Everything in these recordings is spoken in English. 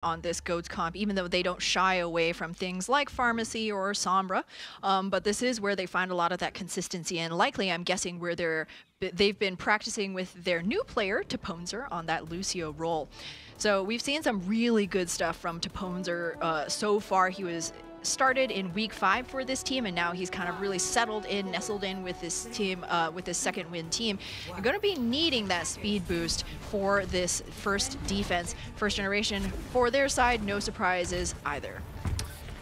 on this GOATS comp, even though they don't shy away from things like Pharmacy or Sombra. But this is where they find a lot of that consistency, and likely, I'm guessing, where they've been practicing with their new player, Taponzer, on that Lucio role. So we've seen some really good stuff from Taponzer so far. He was started in week 5 for this team, and now he's kind of really settled in, nestled in with this team, with this second win team. You're going to be needing that speed boost for this first defense. First generation, for their side, no surprises either.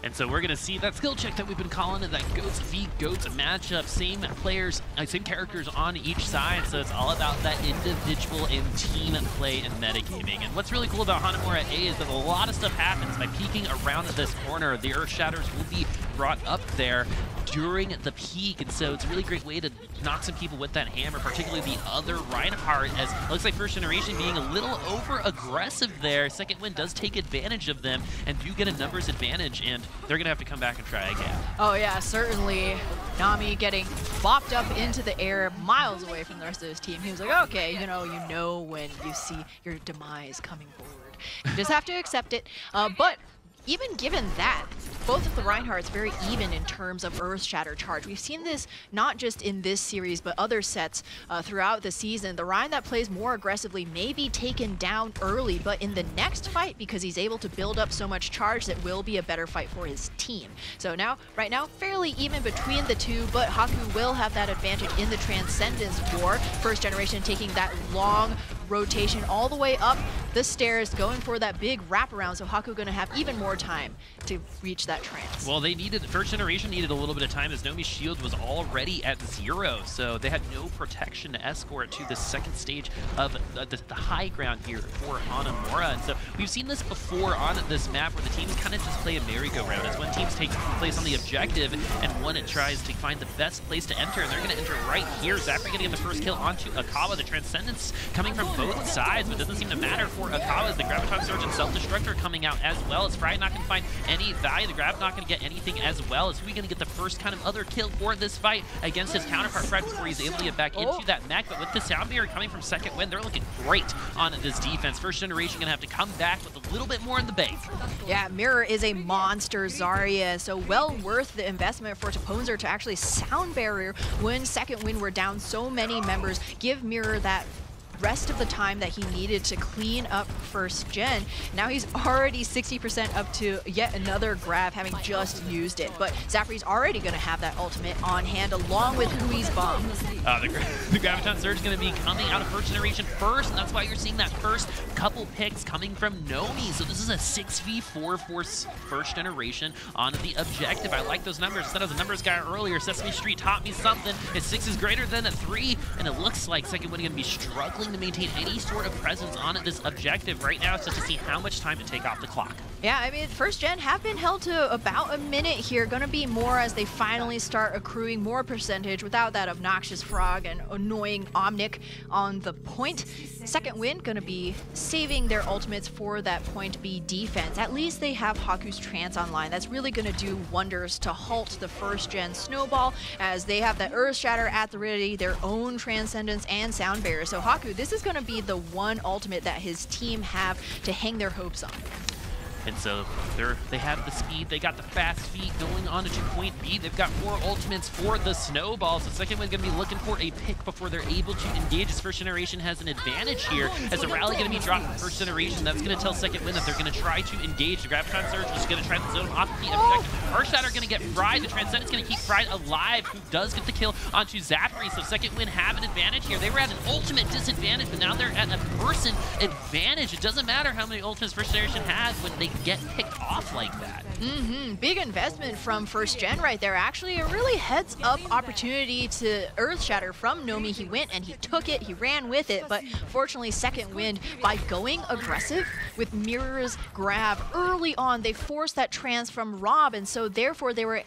And so we're going to see that skill check that we've been calling it, that GOATS v GOATS matchup. Same players, same characters on each side, so it's all about that individual and team play and metagaming. And what's really cool about HamTornado A is that a lot of stuff happens by peeking around this corner. The Earth Shatters will be brought up there during the peak, and so it's a really great way to knock some people with that hammer, particularly the other Reinhardt, as it looks like First Generation being a little over-aggressive there. Second Wind does take advantage of them and do get a numbers advantage, and they're going to have to come back and try again. Oh yeah, certainly. Nami getting bopped up into the air miles away from the rest of his team. He was like, okay, you know when you see your demise coming forward. You just have to accept it. But even given that, both of the Reinhardts very even in terms of Earth Shatter charge. We've seen this not just in this series, but other sets throughout the season. The Rein that plays more aggressively may be taken down early, but in the next fight, because he's able to build up so much charge, that will be a better fight for his team. So now, right now, fairly even between the two, but Haku will have that advantage in the Transcendence War. First Generation taking that long rotation all the way up the stairs, going for that big wraparound, so Haku gonna have even more time to reach that trance. Well, First Generation needed a little bit of time as Nomi's shield was already at 0, so they had no protection to escort to the second stage of the high ground here for Hanamura. And so we've seen this before on this map where the teams kind of just play a merry-go-round. As one team's taking place on the objective and one it tries to find the best place to enter, and they're going to enter right here. Zachary getting the first kill onto Akawa. The Transcendence coming from both sides, but it doesn't seem to matter for Akawa as the Graviton Surge and Self-Destructor coming out as well. As Fry not going to find any value, the Grav not going to get anything as well. Is we going to get the first kind of other kill for this fight against his counterpart Fred before he's able to get back into that mech. But with the Sound Barrier coming from Second Wind, they're looking great on this defense. First Generation going to have to come back with a little bit more in the bank. Yeah, Mirror is a monster Zarya, so well worth the investment for Taponzer to actually Sound Barrier when Second Wind were down so many members. Give Mirror that rest of the time that he needed to clean up first gen. Now he's already 60% up to yet another grab, having just used it. But Zachary's already going to have that ultimate on hand, along with Hui's bomb. The Graviton Surge is going to be coming out of First Generation first, and that's why you're seeing that first couple picks coming from Nomi. So this is a 6v4 for First Generation on the objective. I like those numbers. I said I was a numbers guy earlier. Sesame Street taught me something. If 6 is greater than a 3, and it looks like Second Wind going to be struggling to maintain any sort of presence on this objective right now, just to see how much time to take off the clock. Yeah, I mean, First Gen have been held to about a minute here. Going to be more as they finally start accruing more percentage without that obnoxious frog and annoying Omnic on the point. Second Wind going to be saving their ultimates for that point B defense. At least they have Haku's Trance online. That's really going to do wonders to halt the First Gen snowball, as they have that Earth Shatter at the ready, their own Transcendence and Sound Barrier. So Haku, this is going to be the one ultimate that his team have to hang their hopes on. And so they have the speed, they got the fast feet going on to point B. They've got more ultimates for the snowball. So Second Wind going to be looking for a pick before they're able to engage. As First Generation has an advantage here, as the rally going to be dropped from First Generation. That's going to tell Second Wind that they're going to try to engage. The Graviton Surge is going to try to zone off the objective. Earth Shatter going to get fried. The Transcendence going to keep fried alive, who does get the kill onto Zachary. So Second Wind have an advantage here. They were at an ultimate disadvantage, but now they're at a person advantage. It doesn't matter how many ultimates First Generation has when they get picked off like that. Big investment from First Gen right there. Actually, a really heads-up opportunity to Earth Shatter from Nomi. He went and he took it, he ran with it, but fortunately Second Wind, by going aggressive with Mirror's grab early on, they forced that trance from Rob, and so therefore they were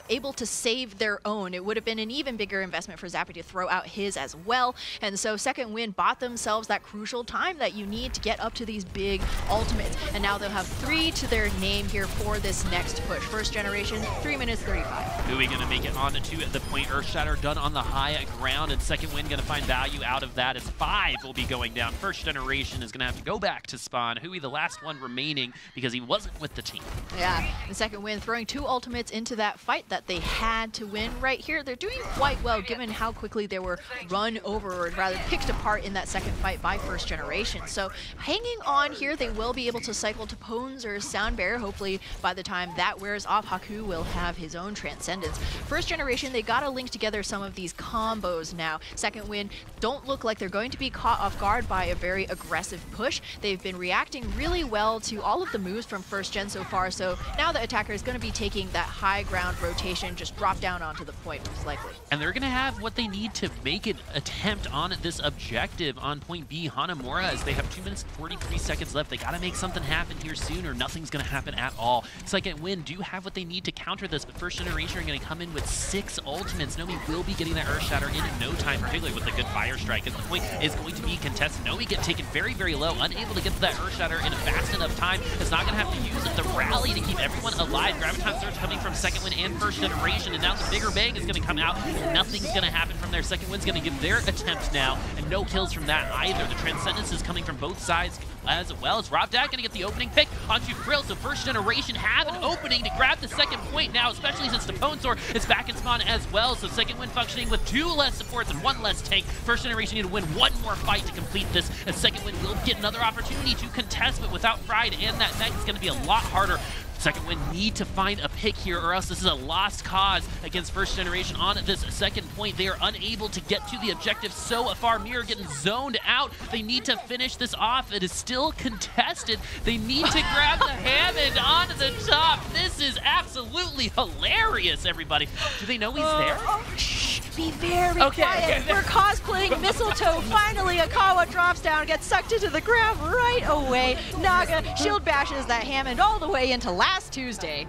able to save their own. It would have been an even bigger investment for Zappy to throw out his as well, and so Second Wind bought themselves that crucial time that you need to get up to these big ultimates, and now they'll have 3 3 to their name here for this next push. First generation, 3 minutes 35. Bowie gonna make it on to the point. Earthshatter done on the high ground, and Second Wind gonna find value out of that as 5 will be going down. First generation is gonna have to go back to spawn. Hui, the last one remaining because he wasn't with the team. Yeah, the Second Wind throwing 2 ultimates into that fight that they had to win right here. They're doing quite well given how quickly they were run over, or rather picked apart in that second fight by First Generation. So hanging on here, they will be able to cycle to Pones or Sound Bear. Hopefully by the time that wears off, Haku will have his own Transcendence. First Generation, they gotta link together some of these combos now. Second Wind don't look like they're going to be caught off guard by a very aggressive push. They've been reacting really well to all of the moves from First Gen so far, so now the attacker is going to be taking that high ground rotation, just drop down onto the point most likely. And they're going to have what they need to make an attempt on this objective on point B, Hanamura, as they have 2 minutes and 43 seconds left. They got to make something happen here soon or nothing's going to happen at all. Second Wind do have what they need to counter this, but First Generation are going to come in with 6 ultimates. Nomi will be getting that Earthshatter in no time, particularly with a good Fire Strike, as the point is going to be contested. Nomi get taken very, very low, unable to get to that Earthshatter in a fast enough time. It's not going to have to use the rally to keep everyone alive. Graviton Surge coming from Second Wind and First Generation, and now the bigger bang is going to come out. Nothing's going to happen from there. Second Wind's going to give their attempt now, and no kills from that either. The Transcendence is coming from both sides as well. It's Rob Dad going to get the opening pick onto Frill, so First Generation have an opening to grab the second point now, especially since the Ponesor is back in spawn as well. So Second Wind functioning with 2 less supports and 1 less tank. First Generation need to win 1 more fight to complete this, as Second Wind will get another opportunity to contest, but without Pride and that mech, it's going to be a lot harder. Second Wind need to find a pick here, or else this is a lost cause against First Generation on this second point. They are unable to get to the objective so far. Mirror getting zoned out. They need to finish this off. It is still contested. They need to grab the Hammond onto the top. This is absolutely hilarious, everybody. Do they know he's there? Shh, be very quiet. We're cosplaying Mistletoe. Finally, Akawa drops down, gets sucked into the ground right away. Naga shield bashes that Hammond all the way into last Tuesday.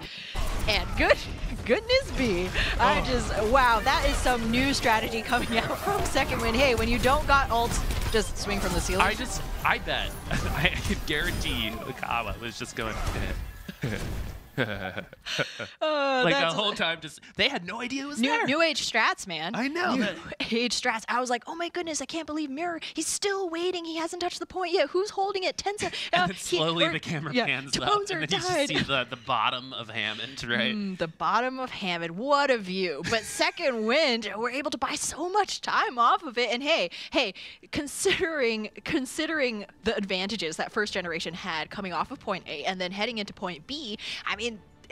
And goodness me, wow, that is some new strategy coming out from Second Wind. Hey, when you don't got ults, just swing from the ceiling. I bet, I could guarantee you Akawa was just going, like the whole time, just they had no idea it was there. New age strats, man. I know. New age strats. I was like, oh my goodness, I can't believe Mirror. He's still waiting. He hasn't touched the point yet. Who's holding it? Tensa. And then slowly the camera pans up, and then you just see the bottom of Hammond, right? The bottom of Hammond. What a view. But Second Wind were able to buy so much time off of it. And hey, considering the advantages that First Generation had coming off of point A and then heading into point B, I mean,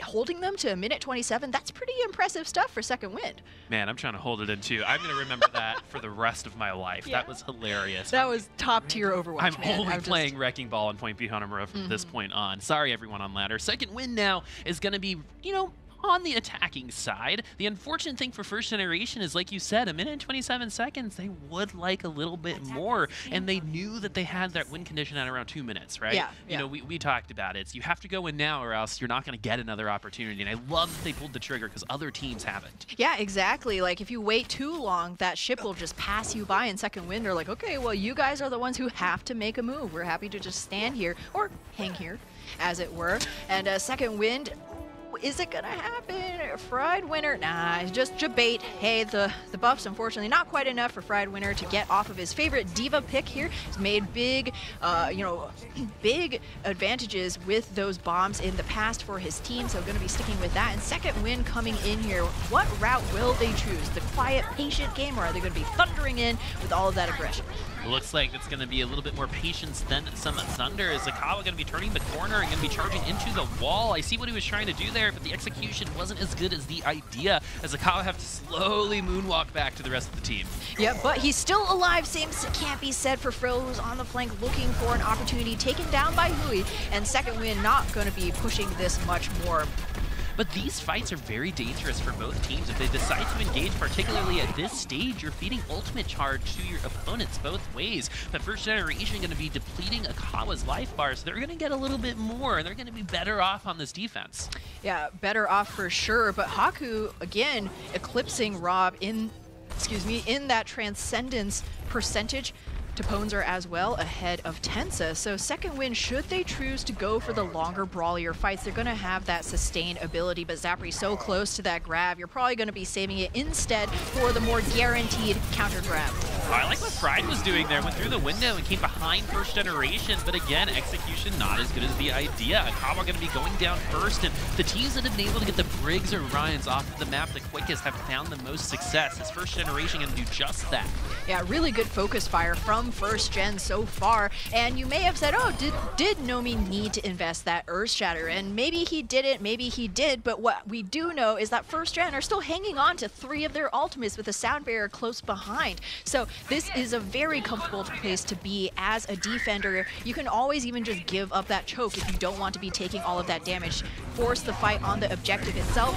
holding them to 1:27, that's pretty impressive stuff for Second Wind. Man, I'm trying to hold it in too. I'm going to remember that for the rest of my life. Yeah. That was hilarious. That was top tier Overwatch, I'm only playing Wrecking Ball and Point B Hanamura from this point on. Sorry, everyone on ladder. Second Wind now is going to be, you know, on the attacking side. The unfortunate thing for First Generation is, like you said, 1:27 seconds, they would like a little bit more, and they knew that they had that win condition at around 2 minutes, right? Yeah. You know, we talked about it. So you have to go in now or else you're not going to get another opportunity, and I love that they pulled the trigger because other teams haven't. Yeah, exactly. Like, if you wait too long, that ship will just pass you by, and Second Wind are like, okay, well, you guys are the ones who have to make a move. We're happy to just stand here, or hang here, as it were. And Second Wind, is it gonna happen? Fried Winter? Nah, just debate. Hey, the buffs, unfortunately, not quite enough for Fried Winter to get off of his favorite diva pick here. He's made big, big advantages with those bombs in the past for his team, so gonna be sticking with that. And Second Wind coming in here, what route will they choose? The quiet, patient game, or are they gonna be thundering in with all of that aggression? It looks like it's going to be a little bit more patience than some thunder. Is Akawa going to be turning the corner and going to be charging into the wall? I see what he was trying to do there, but the execution wasn't as good as the idea, as Akawa have to slowly moonwalk back to the rest of the team. Yeah, but he's still alive. Same can't be said for Frill, who's on the flank looking for an opportunity, taken down by Hui, and Second Wind not going to be pushing this much more. But these fights are very dangerous for both teams. If they decide to engage, particularly at this stage, you're feeding ultimate charge to your opponents both ways. But First Generation going to be depleting Akawa's life bar, so they're going to get a little bit more, and they're going to be better off on this defense. Yeah, better off for sure. But Haku, again, eclipsing Rob in that Transcendence percentage. Taponzer as well ahead of Tensa. So second win, should they choose to go for the longer, brawlier fights, they're going to have that sustain ability, but Zappri's so close to that grab, you're probably going to be saving it instead for the more guaranteed counter grab. I like what Fried was doing there. Went through the window and came behind first generation, but again, execution not as good as the idea. Akawa going to be going down first, and the teams that have been able to get the Briggs or Ryans off of the map the quickest have found the most success. As first generation going to do just that. Yeah, really good focus fire from first gen so far, and you may have said, oh, did Nomi need to invest that Earth Shatter? And maybe he didn't, maybe he did, but what we do know is that first gen are still hanging on to 3 of their ultimates with a sound barrier close behind. So this is a very comfortable place to be as a defender. You can always even just give up that choke if you don't want to be taking all of that damage. Force the fight on the objective itself.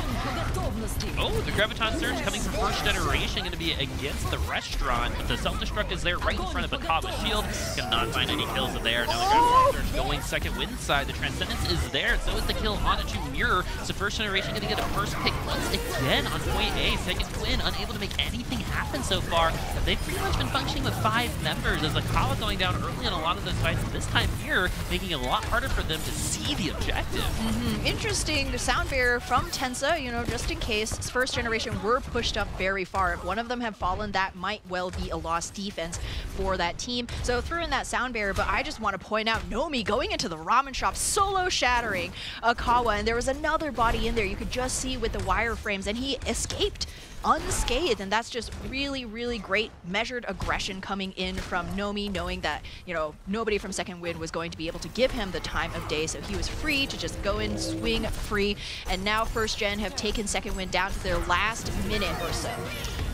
Oh, the Graviton Surge coming from first generation, going to be against the restaurant, but the self-destruct is there right in front of Akawa's shield. Cannot find any kills there. Now the Graviton Surge going second win side. The Transcendence is there, so is the kill on it to Mirror. So first generation going to get a first pick once again on point A. Second win, unable to make anything happen so far. They've pretty much been functioning with 5 members, as Akawa going down early on a lot of those fights. This time Mirror making it a lot harder for them to see the objective. Interesting, the sound barrier from Tensa, you know, just in case first generation were pushed up very far. If one of them had fallen, that might well be a lost defense for that team. So threw in that sound barrier, but I just want to point out Nomi going into the ramen shop, solo shattering Akawa, and there was another body in there you could just see with the wireframes, and he escaped unscathed, and that's just really, really great measured aggression coming in from Nomi, knowing that, you know, nobody from second win was going to be able to give him the time of day, so he was free to just go in, swing free, and now first gen have taken second win down to their last minute or so.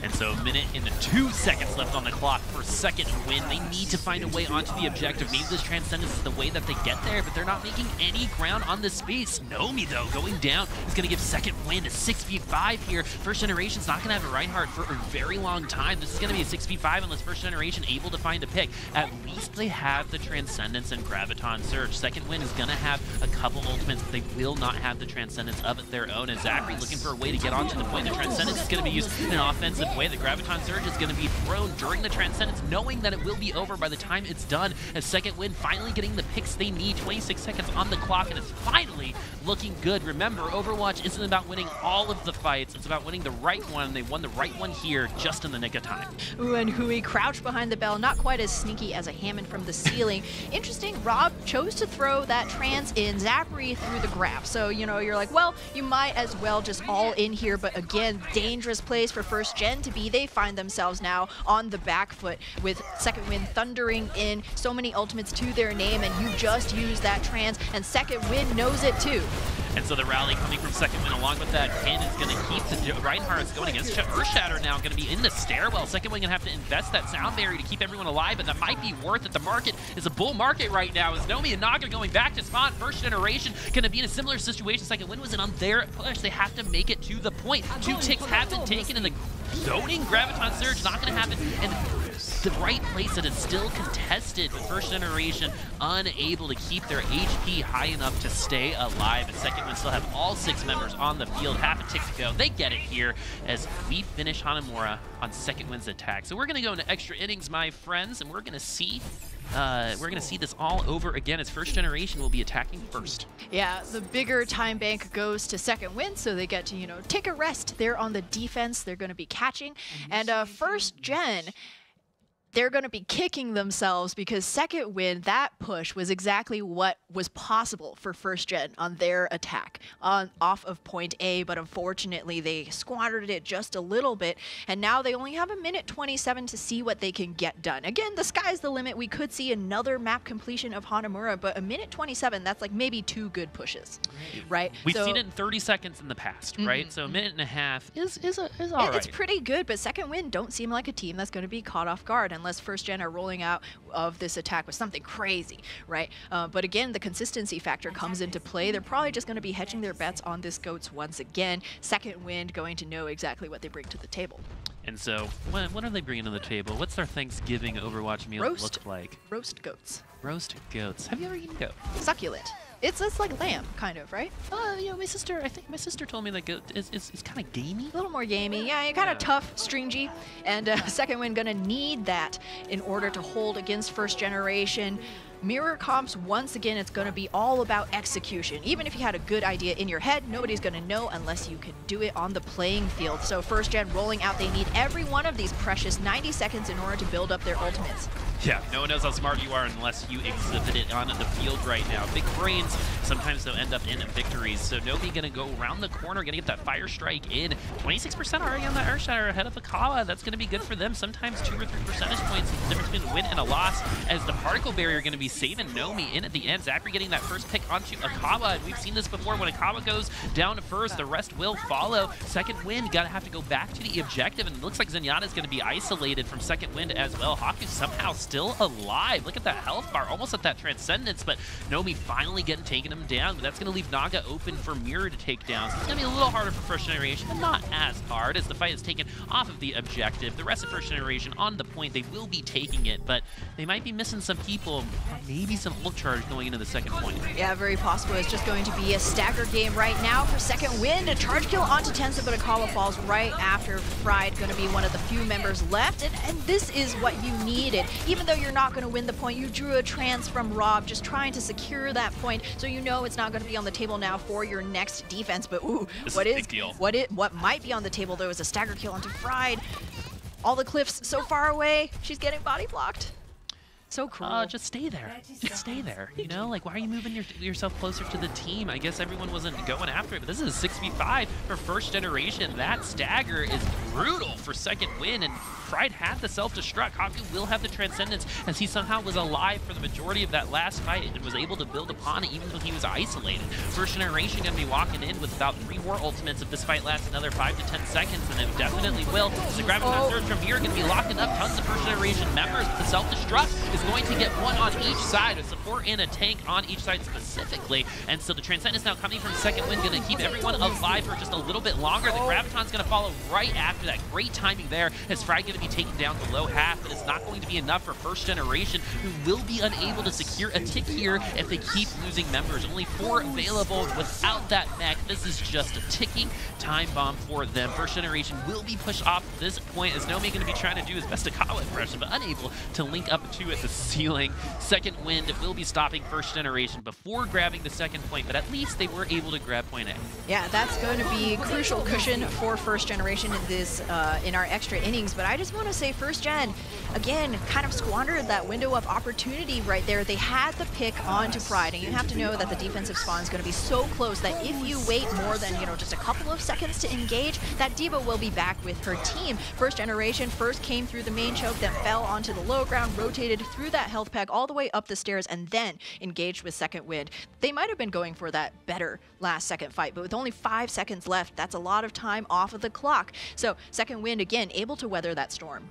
And so a minute and 2 seconds left on the clock for second win. They need to find a way onto the objective. Maybe this Transcendence is the way that they get there, but they're not making any ground on this space. Nomi, though, going down is going to give second win a 6v5 here. First generation's not going to have a Reinhardt for a very long time. This is going to be a 6v5 unless first generation able to find a pick. At least they have the Transcendence and Graviton Surge. Second win is going to have a couple ultimates, but they will not have the Transcendence of their own. As Zappri looking for a way to get onto the point. The Transcendence is going to be used in an offensive way. The Graviton Surge is going to be thrown during the Transcendence, knowing that it will be over by the time it's done. As second win finally getting the picks they need. 26 seconds on the clock, and it's finally looking good. Remember, Overwatch isn't about winning all of the fights. It's about winning the right one. They won the right one here just in the nick of time. Ooh, and Hui crouched behind the bell, not quite as sneaky as a Hammond from the ceiling. Interesting, Rob chose to throw that trans in, Zappri through the graph. So, you know, you're like, well, you might as well just all in here, but again, dangerous place for first gen to be. They find themselves now on the back foot with second win thundering in, so many ultimates to their name, and you just use that trans, and second win knows it too. And so the rally coming from second win along with that pin is going to keep the Reinhardt's going against Earth Shatter now, going to be in the stairwell. Second win going to have to invest that sound barrier to keep everyone alive, but that might be worth it. The market is a bull market right now, as Nomi and Naga going back to spawn. First generation going to be in a similar situation. Second win was in on their push. They have to make it to the point. 2 ticks have been taken, and the zoning Graviton Surge not going to happen. And the right place that is still contested, with first generation unable to keep their HP high enough to stay alive. And second win still have all 6 members on the field. Half a tick to go. They get it here as we finish Hanamura on second win's attack. So we're going to go into extra innings, my friends, and we're going to see this all over again as first generation will be attacking first. Yeah, the bigger time bank goes to second win, so they get to, you know, take a rest. They're on the defense. They're going to be catching. And first gen, they're going to be kicking themselves because second win, that push was exactly what was possible for first gen on their attack off of point A, but unfortunately they squandered it just a little bit, and now they only have a minute 27 to see what they can get done. Again, the sky's the limit. We could see another map completion of Hanamura, but a minute 27, that's like maybe 2 good pushes, right? We've seen it in 30 seconds in the past, right? So a minute and a half is all right. It's pretty good, but second win don't seem like a team that's going to be caught off guard unless first gen are rolling out of this attack with something crazy, right? But again, the consistency factor comes into play. They're probably just going to be hedging their bets on this goats once again. Second wind going to know exactly what they bring to the table. And so, what are they bringing to the table? What's their Thanksgiving Overwatch meal look like? Roast goats. Roast goats. Have you ever eaten goat? Succulent. It's like Lamb, kind of, right? You know, I think my sister told me like it's kind of gamey. A little more gamey, yeah, you're kind of tough, stringy, and Second Wind gonna need that in order to hold against first generation. Mirror comps, once again, it's going to be all about execution. Even if you had a good idea in your head, nobody's going to know unless you can do it on the playing field. So first gen rolling out, they need every one of these precious 90 seconds in order to build up their ultimates. Yeah, no one knows how smart you are unless you exhibit it on the field right now. Big brains sometimes they'll end up in victories. So Nomi gonna go around the corner, gonna get that fire strike in. 26% already on the Earthshatter ahead of Akawa. That's gonna be good for them. Sometimes 2 or 3 percentage points, the difference between a win and a loss, as the particle barrier gonna be saving Nomi in at the end. Zachary getting that first pick onto Akawa, and we've seen this before. When Akawa goes down first, the rest will follow. Second Wind gonna have to go back to the objective, and it looks like Zenyatta's gonna be isolated from Second Wind as well. Haku somehow still alive. Look at that health bar, almost at that Transcendence, but Nomi finally taking him down. But that's going to leave Naga open for Mirror to take down. So it's going to be a little harder for First Generation, but not as hard as the fight is taken off of the objective. The rest of First Generation on the point, they will be taking it, but they might be missing some people, maybe some ult charge going into the second point. Yeah, very possible. It's just going to be a stagger game right now for Second Wind. A charge kill onto Tensa, but Akawa falls right after Fried, going to be one of the few members left, and this is what you needed. Even though you're not going to win the point, you drew a trance from Rob, just trying to secure that point, so you know it's not going to be on the table now for your next defense. But ooh, what might be on the table though is a stagger kill onto Fried. All the cliffs so far away, she's getting body blocked. So cool. Just stay there. Just stay there. You know, like, why are you moving yourself closer to the team? I guess everyone wasn't going after it, but this is a 6v5 for First Generation. That stagger is brutal for Second Wind, and Fried had the self-destruct. Haku will have the Transcendence, as he somehow was alive for the majority of that last fight and was able to build upon it even though he was isolated. First Generation going to be walking in with about 3 more ultimates if this fight lasts another 5 to 10 seconds, and it definitely will. The Graviton Surge from here going to be locking up tons of First Generation members, but the self-destruct is going to get one on each side, a support and a tank on each side specifically. And so the Transcendence now coming from Second Wind, going to keep everyone alive for just a little bit longer. The Graviton's going to follow right after that. Great timing there, as Fried going to be taking down the low half, but it's not going to be enough for First Generation, who will be unable to secure a tick here if they keep losing members. Only 4 available without that mech. This is just a ticking time bomb for them. First Generation will be pushed off this point, as Nomi going to be trying to do his best Akawa impression, but unable to link up to it. The ceiling. Second Wind will be stopping First Generation before grabbing the second point, but at least they were able to grab point A. Yeah, that's going to be crucial cushion for First Generation in this in our extra innings. But I just want to say First Gen, again, kind of squandered that window of opportunity right there. They had the pick onto Fried, and you have to know that the defensive spawn is going to be so close that if you wait more than, you know, just a couple of seconds to engage, that Diva will be back with her team. First Generation first came through the main choke, then fell onto the low ground, rotated through that health pack all the way up the stairs, and then engaged with Second Wind. They might have been going for that better last second fight, but with only 5 seconds left, that's a lot of time off of the clock. So Second Wind, again, able to weather that storm.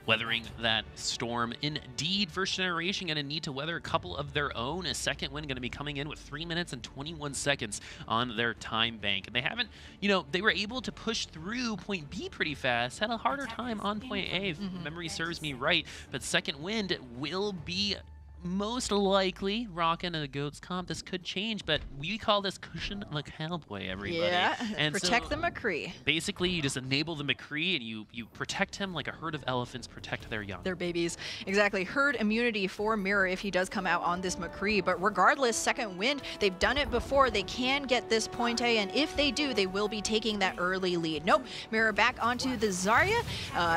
Weathering that storm indeed. First Generation going to need to weather a couple of their own. A Second Wind going to be coming in with 3 minutes and 21 seconds on their time bank. And they haven't, you know, they were able to push through point B pretty fast, had a harder time on point A, if memory serves me right. But Second Wind will be most likely rocking a GOATS comp. This could change, but we call this cushion the cowboy, everybody. Yeah, and protect so the McCree. Basically, you just enable the McCree, and you protect him like a herd of elephants protect their young. Their babies. Exactly. Herd immunity for Mirror if he does come out on this McCree. But regardless, Second Wind, they've done it before. They can get this point A, and if they do, they will be taking that early lead. Nope. Mirror back onto the Zarya.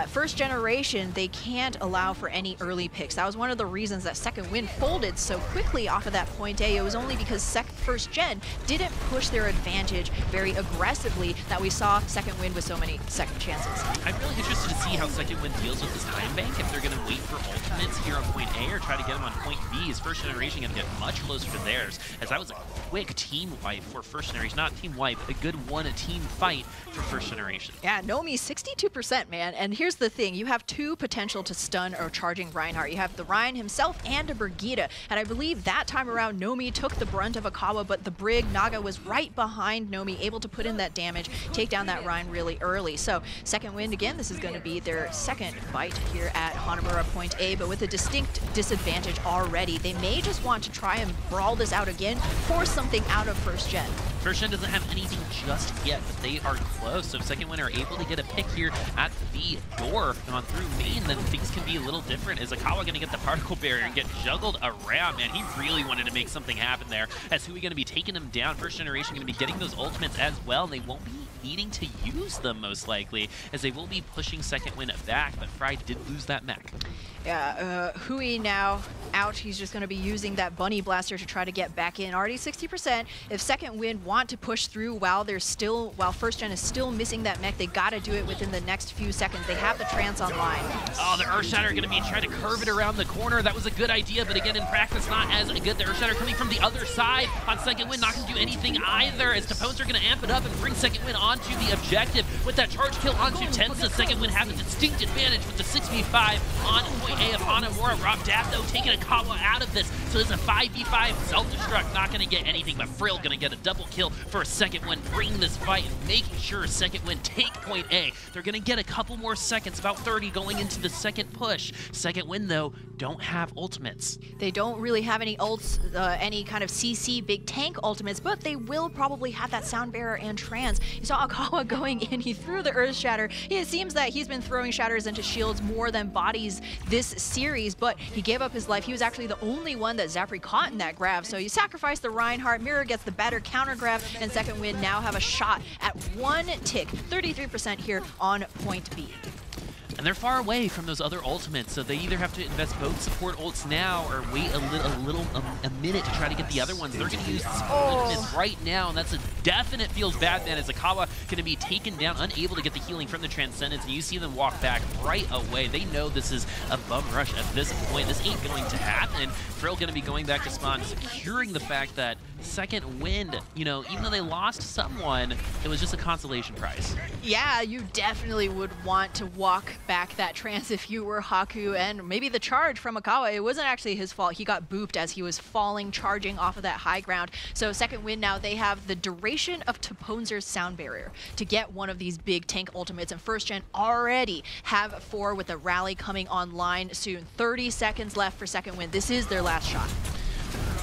First Generation, they can't allow for any early picks. That was one of the reasons that Second Wind folded so quickly off of that point A. It was only because First Gen didn't push their advantage very aggressively that we saw Second Wind with so many second chances. I'm really interested to see how Second Wind deals with this time bank, if they're going to wait for ultimates here on point A or try to get them on point B. Is First Generation going to get much closer to theirs, as that was a quick team wipe for First Generation. Not team wipe, a good team fight for First Generation. Yeah, Nomi 62%, man. And here's the thing, you have 2 potential to stun or charging Reinhardt. You have the Rein himself and a Brigitte. And I believe that time around, Nomi took the brunt of Akawa, but the Brig, Naga, was right behind Nomi, able to put in that damage, take down that Rein really early. So Second Wind, again, this is going to be their second fight here at Hanamura point A, but with a distinct disadvantage already. They may just want to try and brawl this out again, force some something out of first gen. First Gen doesn't have anything just yet, but they are close. So if Second Win are able to get a pick here at the door on through main, then things can be a little different. Is Akawa going to get the particle barrier and get juggled around? Man, he really wanted to make something happen there. As Hui going to be taking him down. First Generation going to be getting those ultimates as well. They won't be needing to use them most likely, as they will be pushing Second Win back, but Fry did lose that mech. Yeah, Hui now out. He's just going to be using that Bunny Blaster to try to get back in. Already 60%. If Second Win want to push through while First Gen is still missing that mech, they got to do it within the next few seconds. They have the trance online. Oh, the Earthshatter going to be trying to curve it around the corner. That was a good idea, but again, in practice, not as good. The Earthshatter coming from the other side on Second Win, not going to do anything either, as Tapones are going to amp it up and bring Second Win onto the objective with that charge kill onto Tensa. Second Win has a distinct advantage with the 6v5 on point A of Hanamura. Rob Dap, though, taking Akawa out of this, so it's a 5v5 self-destruct. Not going to get anything, but Frill going to get a double kill for Second Win, bringing this fight and making sure Second Win take point A. They're going to get a couple more seconds, about 30 going into the second push. Second Win, though, don't have ultimates. They don't really have any ults, any kind of CC big tank ultimates, but they will probably have that sound barrier and trance. You saw Akawa going in, he threw the Earth Shatter. It seems that he's been throwing shatters into shields more than bodies this series, but he gave up his life. He was actually the only one that Zafri caught in that grab, so you sacrifice the Reinhardt. Mirror gets the better counter grab, and Second Win now have a shot at one tick, 33% here on point B. And they're far away from those other ultimates, so they either have to invest both support ults now or wait a minute to try to get the other ones. They're going to use the support ultimates right now, and that's a definite feels bad, man, as Akawa going to be taken down, unable to get the healing from the Transcendence, and you see them walk back right away. They know this is a bum rush at this point. This ain't going to happen. Frill going to be going back to spawn, securing the fact that Second Wind, you know, even though they lost someone, it was just a consolation prize. Yeah, you definitely would want to walk back that trance if you were Haku, and maybe the charge from Akawa. It wasn't actually his fault. He got booped as he was falling, charging off of that high ground. So Second Wind now, they have the duration of Taponzer's sound barrier to get one of these big tank ultimates, and First Gen already have 4 with the rally coming online soon. 30 seconds left for Second Wind. This is their last shot.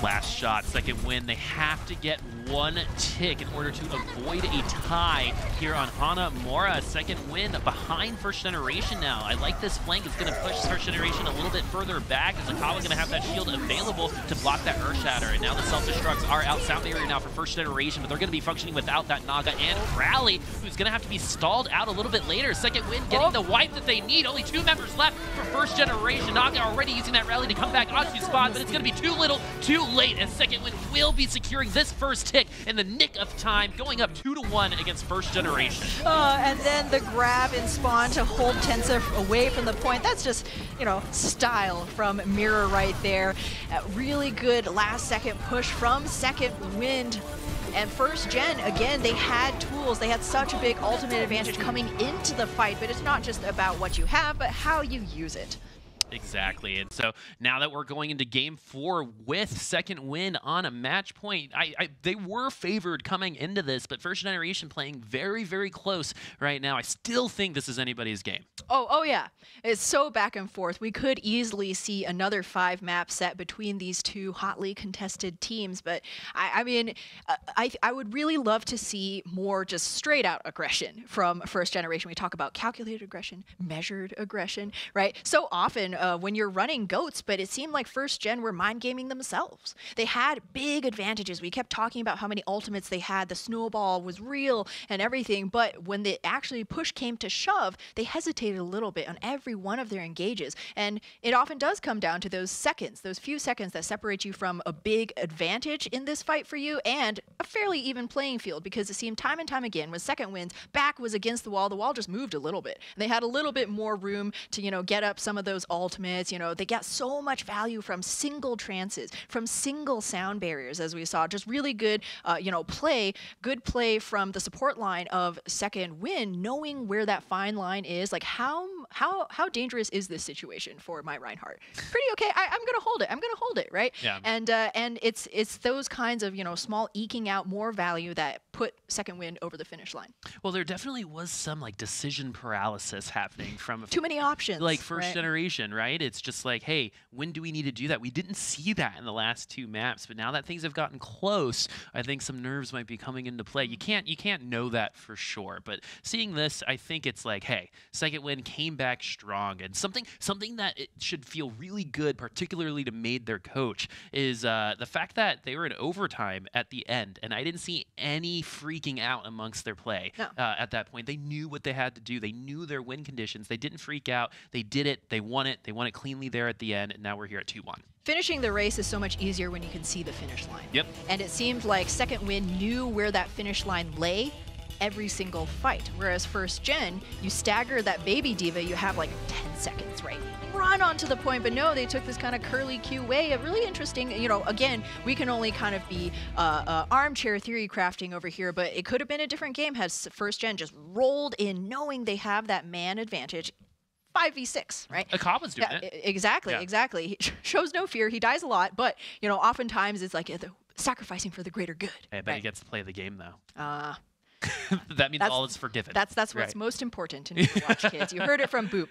Last shot, Second Win. They have to get one tick in order to avoid a tie here on Hanamura. Second Win behind First Generation now. I like this flank. It's going to push First Generation a little bit further back, as Akawa going to have that shield available to block that Earthshatter. And now the self-destructs are out. Sound barrier now for First Generation, but they're going to be functioning without that Naga and Rally, who's going to have to be stalled out a little bit later. Second Win getting the wipe that they need. Only 2 members left for First Generation. Naga already using that Rally to come back onto spawn, but it's going to be too little, too late, and Second Win will be securing this first tick in the nick of time, going up 2-1 against First Generation. And then the grab in spawn to hold Tensa away from the point. That's just, you know, style from Mirror right there. Really good last second push from Second Wind. And First Gen, again, they had tools. They had such a big ultimate advantage coming into the fight, but it's not just about what you have, but how you use it. Exactly, and so now that we're going into Game 4 with Second Win on a match point, they were favored coming into this, but First Generation playing very, very close right now. I still think this is anybody's game. Oh yeah. It's so back and forth. We could easily see another 5-map set between these two hotly contested teams, but I mean, I would really love to see more just straight out aggression from First Generation. We talk about calculated aggression, measured aggression, right? So often when you're running GOATs, but it seemed like First Gen were mind gaming themselves. They had big advantages. We kept talking about how many ultimates they had. The snowball was real and everything, but when the actually push came to shove, they hesitated a little bit on every one of their engages. And it often does come down to those seconds, those few seconds that separate you from a big advantage in this fight for you and a fairly even playing field, because it seemed time and time again when Second Wind's back was against the wall just moved a little bit. And they had a little bit more room to, you know, get up some of those ultimates. You know, they got so much value from single trances, from single sound barriers, as we saw. Just really good, you know, good play from the support line of Second Wind, knowing where that fine line is. Like, how how dangerous is this situation for my Reinhardt? Pretty okay. I'm gonna hold it. I'm gonna hold it, right? Yeah. And it's those kinds of small eking out more value that put Second Wind over the finish line. Well, there definitely was some like decision paralysis happening from too many options. Like first generation, right? It's just like, hey, when do we need to do that? We didn't see that in the last 2 maps, but now that things have gotten close, I think some nerves might be coming into play. You can't know that for sure, but seeing this, I think it's like, hey, Second Wind came back strong, and something that it should feel really good, particularly to Made, their coach, is the fact that they were in overtime at the end, and I didn't see any freaking out amongst their play at that point. They knew what they had to do. They knew their win conditions. They didn't freak out. They did it. They won it. They won it cleanly there at the end, and now we're here at 2-1. Finishing the race is so much easier when you can see the finish line. Yep. And it seemed like Second Wind knew where that finish line lay every single fight. Whereas first gen, you stagger that baby diva, you have like 10 seconds, right? Run onto the point, but no, they took this kind of curly Q way. A really interesting, again, we can only kind of be armchair theory crafting over here, but it could have been a different game had first gen just rolled in knowing they have that man advantage. 5v6, right? Akaba's doing it. Exactly, exactly. He shows no fear. He dies a lot, but, oftentimes it's like sacrificing for the greater good. Hey, I bet he gets to play the game, though. That means all is forgiven. That's what's most important in Overwatch, kids. You heard it from Boop.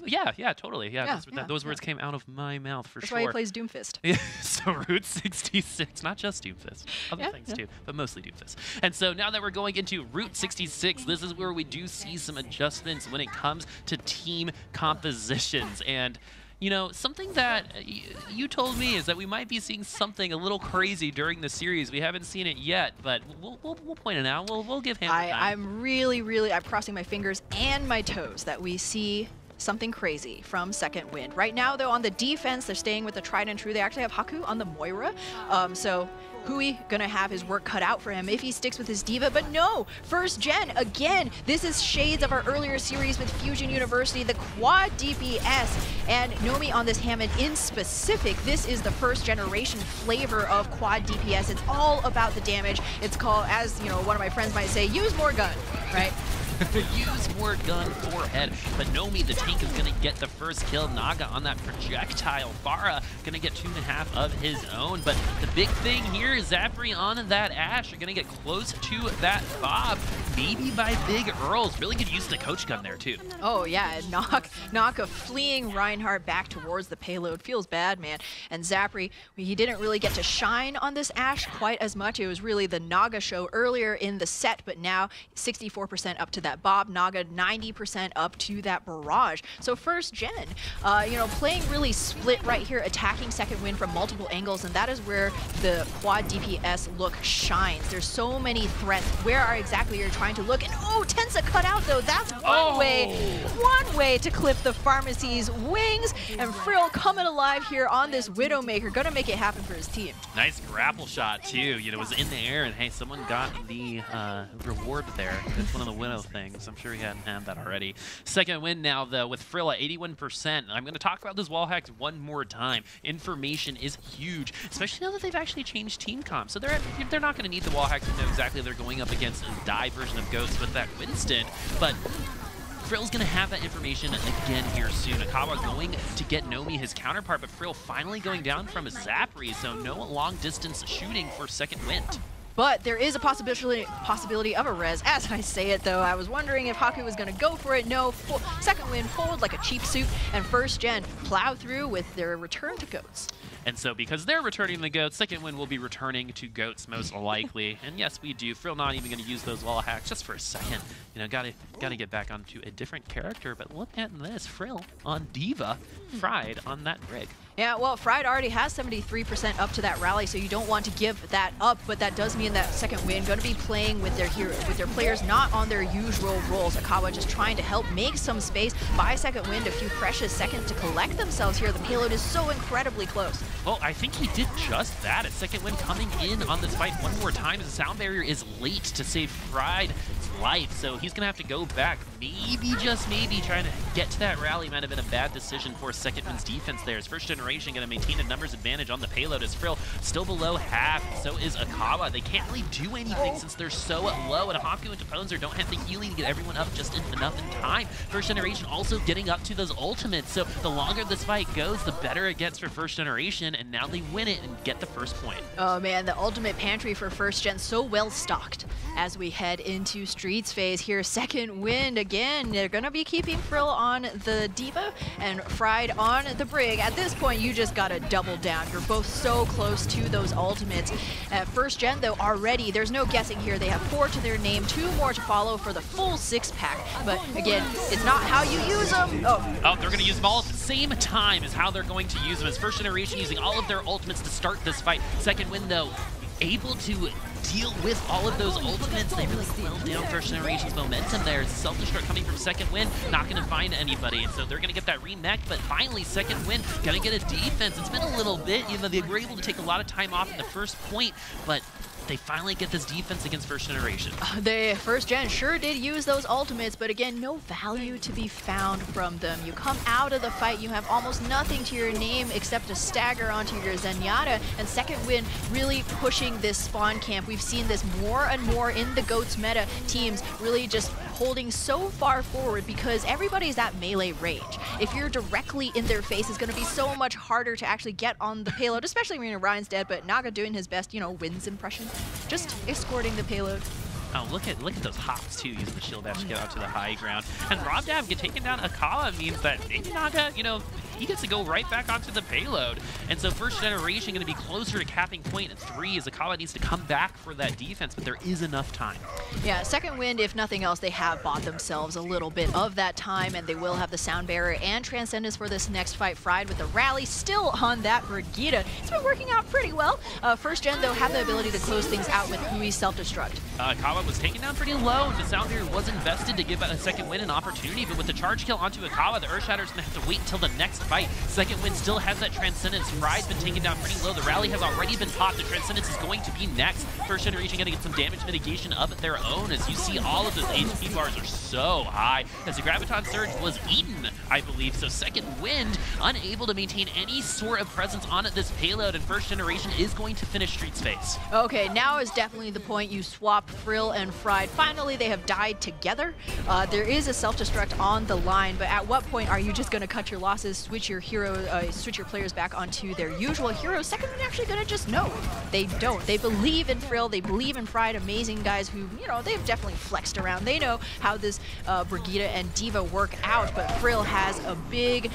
yeah, totally. Yeah, those words came out of my mouth for That's sure. why he plays Doomfist. Yeah, so Route 66, not just Doomfist, other things too, but mostly Doomfist. And so now that we're going into Route 66, this is where we do see some adjustments when it comes to team compositions. And something that you told me is that we might be seeing something a little crazy during the series. We haven't seen it yet, but we'll point it out. We'll give him time. I'm I'm crossing my fingers and my toes that we see something crazy from Second Wind. Right now, though, on the defense, they're staying with the tried and true. They actually have Haku on the Moira. So Hui gonna have his work cut out for him if he sticks with his diva, but no! First gen, again, this is shades of our earlier series with Fusion University, the quad DPS, and Nomi on this Hammond in specific. This is the first generation flavor of quad DPS. It's all about the damage. It's called, as one of my friends might say, use more gun, right? Use more gun forehead, but Nomi, the tank, is gonna get the first kill. Naga on that projectile. Farah gonna get 2.5 of his own, but the big thing here is Zapri on that Ashe are gonna get close to that Bob, maybe by Big Earls. Really good use of the coach gun there too. Oh yeah, Naga fleeing Reinhardt back towards the payload. Feels bad, man. And Zapri, he didn't really get to shine on this Ashe quite as much. It was really the Naga show earlier in the set, but now 64% up to that Bob. Naga 90% up to that Barrage. So first gen, playing really split right here, attacking Second Wind from multiple angles, and that is where the quad DPS look shines. There's so many threats. Where are exactly you're trying to look? And Tensa cut out though. That's one way to clip the Pharmacy's wings. And Frill coming alive here on this Widowmaker, gonna make it happen for his team. Nice grapple shot too. It was in the air, and hey, someone got the reward there. That's one of the Widow things. I'm sure he hadn't had that already. Second win now, though, with Frill at 81%. I'm going to talk about those wall hacks one more time. Information is huge, especially now that they've actually changed team comp. So they're not going to need the wall hacks to know exactly they're going up against a die version of Ghost with that Winston, but Frill's going to have that information again here soon. Akawa going to get Nomi his counterpart, but Frill finally going down from a Zapri, so no long-distance shooting for Second Wind. But there is a possibility of a res. As I say it, though, I was wondering if Haku was going to go for it. No, Second Wind fold like a cheap suit, and first gen plow through with their return to Goats. And so because they're returning the Goats, Second Wind will be returning to Goats most likely. And yes, we do. Frill not even going to use those wall hacks just for a second. Gotta get back onto a different character. But look at this, Frill on Diva, Fried on that Brig. Yeah, well, Fried already has 73% up to that rally, so you don't want to give that up, but that does mean that Second Wind going to be playing with their players not on their usual roles. Akawa just trying to help make some space, buy Second Wind a few precious seconds to collect themselves here. The payload is so incredibly close. Well, I think he did just that. A second win coming in on this fight one more time as the sound barrier is late to save Fried's life. So he's going to have to go back. Maybe, just maybe, trying to get to that rally might have been a bad decision for second win's defense there. As first generation going to maintain a numbers advantage on the payload as Frill still below half. So is Akawa. They can't really do anything since they're so low. And Haku and Deponzer don't have the healing to get everyone up just enough in time. First generation also getting up to those ultimates. So the longer this fight goes, the better it gets for first generation. And now they win it and get the first point. Oh man, the ultimate pantry for first gen so well stocked as we head into Streets phase here. Second wind again. They're gonna be keeping Frill on the Diva and Fried on the Brig. At this point, you just gotta double down. You're both so close to those ultimates. At first gen though, already there's no guessing here. They have 4 to their name, 2 more to follow for the full 6-pack. But again, it's not how you use them. Oh, they're gonna use them all at the same time is how they're going to use them. As first generation using all of their ultimates to start this fight. Second win though, able to deal with all of those ultimates. They really slowed down first generation's momentum there. Self-destruct coming from second win, not going to find anybody, and so they're going to get that remech, but finally second win going to get a defense. It's been a little bit, you know, they were able to take a lot of time off in the first point, but they finally get this defense against first generation. The first gen sure did use those ultimates, but again, no value to be found from them. You come out of the fight, you have almost nothing to your name except a stagger onto your Zenyatta, and second win really pushing this spawn camp. We've seen this more and more in the GOATS meta, teams really just holding so far forward because everybody's at melee range. If you're directly in their face, it's going to be so much harder to actually get on the payload, especially when Ryan's dead, but Naga doing his best, you know, wins impression. Just escorting the payload. Oh, look at those hops too, using the shield dash to get out to the high ground. And Robdav taking down Akawa means that maybe Naga, you know, he gets to go right back onto the payload. And so first generation going to be closer to capping point at 3 as Akawa needs to come back for that defense, but there is enough time. Yeah, second wind, if nothing else, they have bought themselves a little bit of that time, and they will have the sound barrier and transcendence for this next fight. Fried with the rally still on that Brigitte. It's been working out pretty well. First gen though have the ability to close things out with Hui's self-destruct. Akawa was taken down pretty low, and the sound barrier was invested to give a second win an opportunity, but with the charge kill onto Akawa, the Earthshatter's gonna have to wait until the next fight. Second win still has that transcendence. Fried's been taken down pretty low. The rally has already been popped. The transcendence is going to be next. First generation gonna get some damage mitigation of their own, as you see all of those HP bars are so high, as the Graviton Surge was eaten, I believe. So second wind unable to maintain any sort of presence on this payload, and first generation is going to finish Streets phase. Okay, now is definitely the point you swap Frill and Fried. Finally, they have died together. There is a self-destruct on the line, but at what point are you just going to cut your losses, switch your switch your players back onto their usual heroes? Second one actually going to just no. They don't. They believe in Frill. They believe in Fried. Amazing guys who, you know, they've definitely flexed around. They know how this Brigitte and Diva work out, but Frill has a big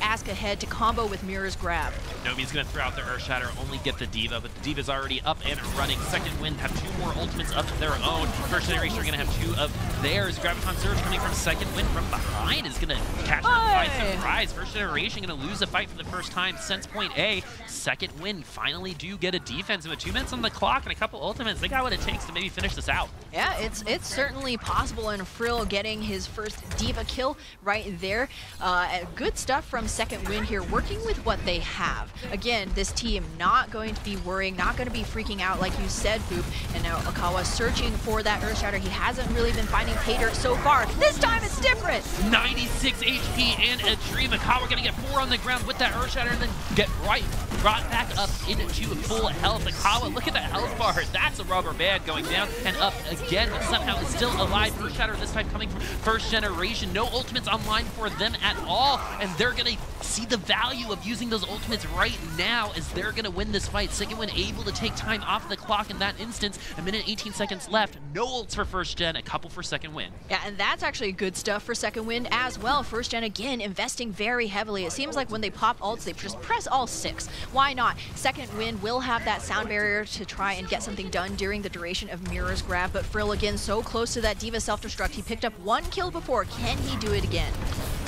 ask ahead to combo with Mirror's Grab. Nomi's going to throw out the Earthshatter, only get the Diva, but the Diva's already up and running. Second wind have 2 more ultimates up to their own. First generation are going to have 2 of theirs. Graviton Surge coming from second wind from behind is going to catch them by surprise. First generation going to lose a fight for the first time since point A. Second wind finally do get a defense, and with 2 minutes on the clock and a couple ultimates, they got what it takes to maybe finish this out. Yeah, it's certainly possible, and Frill getting his first Diva kill right there. Good stuff from second wind here, working with what they have. Again, this team not going to be worrying, not going to be freaking out like you said, Boop. And now Akawa searching for that Earthshatter. He hasn't really been finding pay dirt so far. This time it's different. 96 HP and a dream. Akawa going to get 4 on the ground with that Earthshatter and then get brought back up into full health. Akawa, look at that health bar. That's a rubber band going down and up again, but somehow is still alive. Earthshatter this time coming from first generation. No ultimates online for them at all, and they're going to see the value of using those ultimates right now as they're going to win this fight. Second one able to take time off the clock in that instance. A minute 18 seconds left. No ults for first gen, a couple for second win. Yeah, and that's actually good stuff for second win as well. First gen again investing very heavily. It seems like when they pop ults, they just press all 6. Why not? Second win will have that sound barrier to try and get something done during the duration of Mirror's Grab, but Frill again so close to that Diva self-destruct. He picked up 1 kill before. Can he do it again?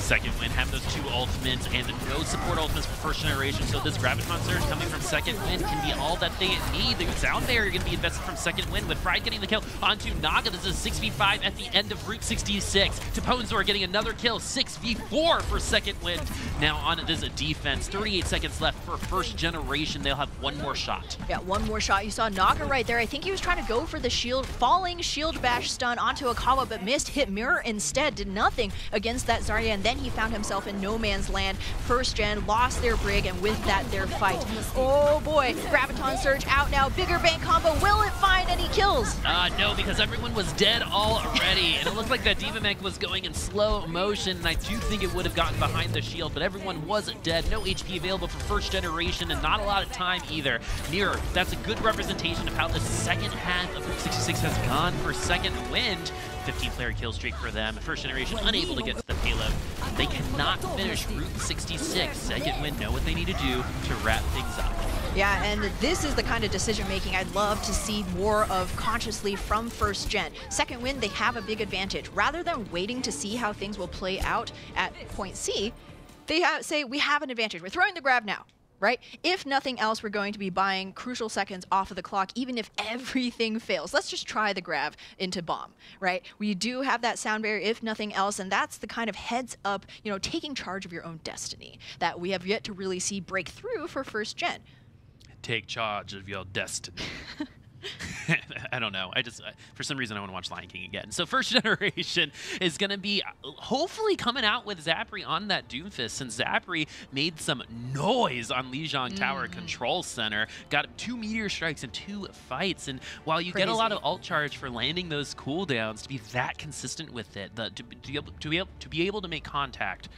Second Wind have those 2 ultimates and no support ultimates for first generation, so this Graviton Surge coming from Second Wind can be all that they need. The sound barrier going to be invested from Second Wind, with Pride getting the kill onto Naga. This is 6v5 at the end of Route 66. Taponzor getting another kill, 6v4 for Second Wind. Now on this defense, 38 seconds left for first generation. They'll have one more shot. Yeah, one more shot. You saw Naga right there. I think he was trying to go for the shield, falling shield bash stun onto Akawa, but missed. Hit mirror instead, did nothing against that Zarya, and then he found himself in no man's land. First gen lost their brig, and with that, their fight. Oh boy, Graviton Surge out now. Bigger bang combo. Will it find any kills? No, because everyone was dead already, and it looked like that D.Va mech was going in slow motion, and I do think it would have gotten behind the shield, but everyone was dead. No HP available for first generation, and not a lot of time either. Mirror, that's a good representation of how the second half of Route 66 has gone for Second Wind. 15-player kill streak for them. First generation unable to get to the payload. They cannot finish Route 66. Second Wind know what they need to do to wrap things up. Yeah, and this is the kind of decision-making I'd love to see more of consciously from first gen. Second Wind, they have a big advantage. Rather than waiting to see how things will play out at point C, they say, we have an advantage. We're throwing the grab now. Right? If nothing else, we're going to be buying crucial seconds off of the clock, even if everything fails. Let's just try the grab into bomb, right? We do have that sound barrier, if nothing else, and that's the kind of heads up, you know, taking charge of your own destiny that we have yet to really see break through for first gen. Take charge of your destiny. I don't know. For some reason, I want to watch Lion King again. So first generation is going to be hopefully coming out with Zapri on that Doomfist, since Zapri made some noise on Lijiang Tower Control Center. Got 2 meteor strikes in 2 fights, and while you get a lot of ult charge for landing those cooldowns, to be that consistent with it, to be able to make contact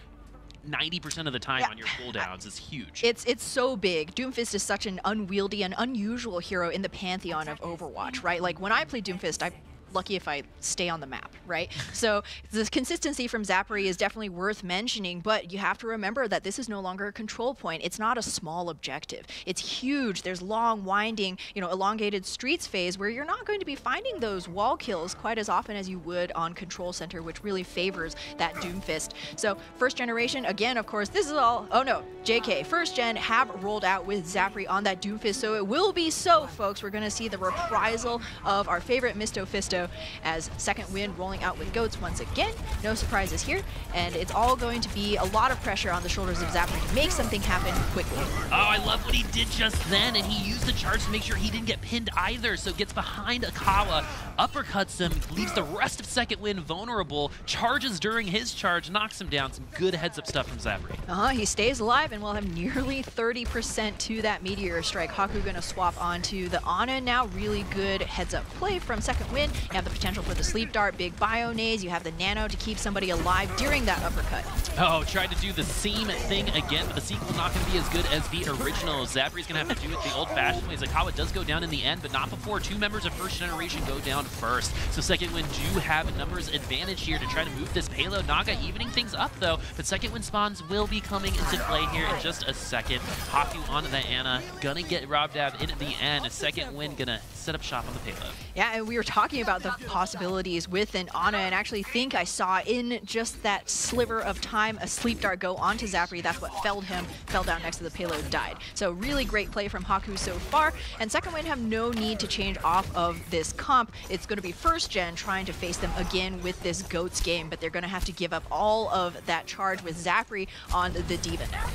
90% of the time on your cooldowns is huge. It's so big. Doomfist is such an unwieldy and unusual hero in the pantheon of Overwatch, right? Like when I play Doomfist, I'm lucky if I stay on the map, right? So the consistency from Zapri is definitely worth mentioning, but you have to remember that this is no longer a control point. It's not a small objective. It's huge. There's long, winding, you know, elongated streets phase where you're not going to be finding those wall kills quite as often as you would on Control Center, which really favors that Doomfist. So first generation, again, of course, this is all, oh no, JK, first gen have rolled out with Zapri on that Doomfist, so it will be so, folks. We're going to see the reprisal of our favorite Misto Fisto as Second Wind rolling out with goats once again. No surprises here, and it's all going to be a lot of pressure on the shoulders of Zapri to make something happen quickly. Oh, I love what he did just then, and he used the charge to make sure he didn't get pinned either, so gets behind Akawa, uppercuts him, leaves the rest of Second Wind vulnerable, charges during his charge, knocks him down. Some good heads-up stuff from Zapri. He stays alive and will have nearly 30% to that meteor strike. Haku gonna swap onto the Ana now. Really good heads-up play from Second Wind. You have the potential for the sleep dart, big bio-nades. You have the nano to keep somebody alive during that uppercut. Oh, tried to do the same thing again, but the sequel not going to be as good as the original. Zapri's going to have to do it the old-fashioned way. Akawa does go down in the end, but not before 2 members of first generation go down first. So Second Wind do have a numbers advantage here to try to move this payload. Naga evening things up, though, but Second Wind spawns will be coming into play here in just a second. Haku onto the Ana, gonna get robbed out in the end. Second Wind gonna set up shop on the payload. Yeah, and we were talking about the possibilities with an Ana, and actually think I saw in just that sliver of time a sleep dart go onto Zapri. That's what felled him, fell down next to the payload, died. So really great play from Haku so far, and Second Wind have no need to change off of this comp. It's going to be first gen trying to face them again with this GOATS game, but they're going to have to give up all of that charge with Zapri on the D.Va now.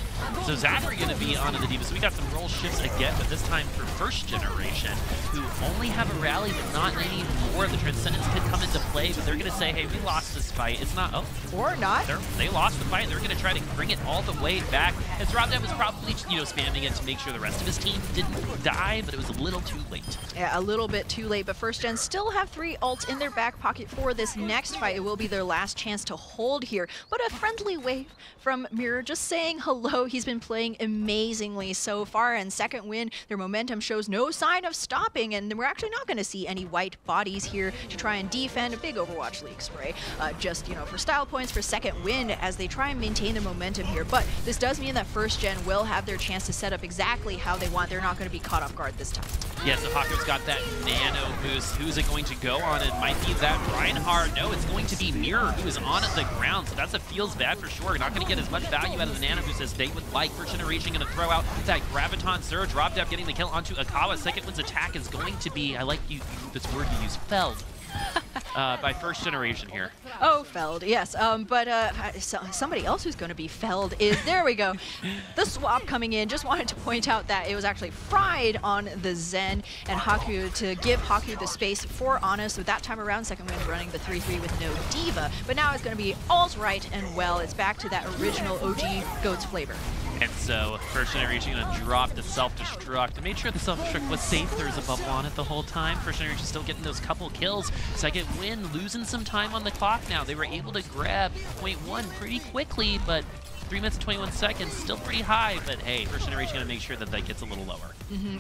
So Zapri going to be on the D.Va, so we got some role shifts again, but this time for first generation, who only have a rally but not any more. The Transcendence could come into play, but they're going to say, hey, we lost this fight. It's not, or not. They lost the fight. They're going to try to bring it all the way back. As Robdev was probably, spamming it to make sure the rest of his team didn't die, but it was a little too late. Yeah, a little bit too late, but first gen still have 3 ults in their back pocket for this next fight. It will be their last chance to hold here, but a friendly wave from Mirror just saying hello. He's been playing amazingly so far, and Second Wind, their momentum shows no sign of stopping, and we're actually not going to see any white bodies here to try and defend. A big Overwatch League spray, just, for style points for Second Wind as they try and maintain their momentum here, but this does mean that first gen will have their chance to set up exactly how they want. They're not going to be caught off guard this time. Yeah, so Haku's got that nano boost. Who's it going to go on? It might be that Reinhardt. No, it's going to be Mirror, who is on the ground. So that's a feels bad for sure. Not going to get as much value out of the nano boost as they would like. First Generation going to throw out that Graviton Surge. Rob Dev getting the kill onto Akawa. Second Wind's attack is going to be, I like you this word you use, felled. By First Generation here. Oh, felled, yes. Somebody else who's going to be felled is, there we go. The swap coming in. Just wanted to point out that it was actually fried on the Zen and Haku to give Haku the space for Honest. So that time around, Second Wind running the 3-3 with no Diva. But now it's going to be all's right and well. It's back to that original OG Goats flavor. And so, First Generation going to drop the self-destruct. They made sure the self-destruct was safe. There was a bubble on it the whole time. First Generation still getting those couple kills. Second Wind losing some time on the clock now. They were able to grab point 1 pretty quickly, but 3 minutes and 21 seconds, still pretty high, but hey, First Generation going to make sure that that gets a little lower.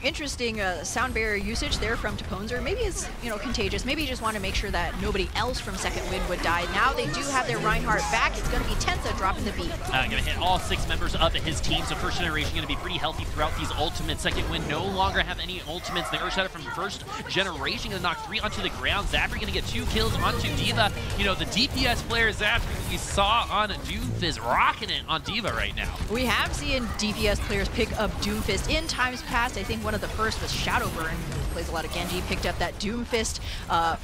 Interesting sound barrier usage there from Taponzer. Maybe it's, contagious. Maybe you just want to make sure that nobody else from Second Wind would die. Now they do have their Reinhardt back. It's going to be Tensa dropping the beat. Going to hit all 6 members of his team, so First Generation going to be pretty healthy throughout these ultimates. Second Wind no longer have any ultimates. The Earthshatter from First Generation going to knock 3 onto the ground. Zapri going to get 2 kills onto Diva. The DPS player Zapri we saw on Doomfist rocking it on Diva right now. We have seen DPS players pick up Doomfist in times past. I think one of the first was Shadowburn, who plays a lot of Genji, picked up that Doomfist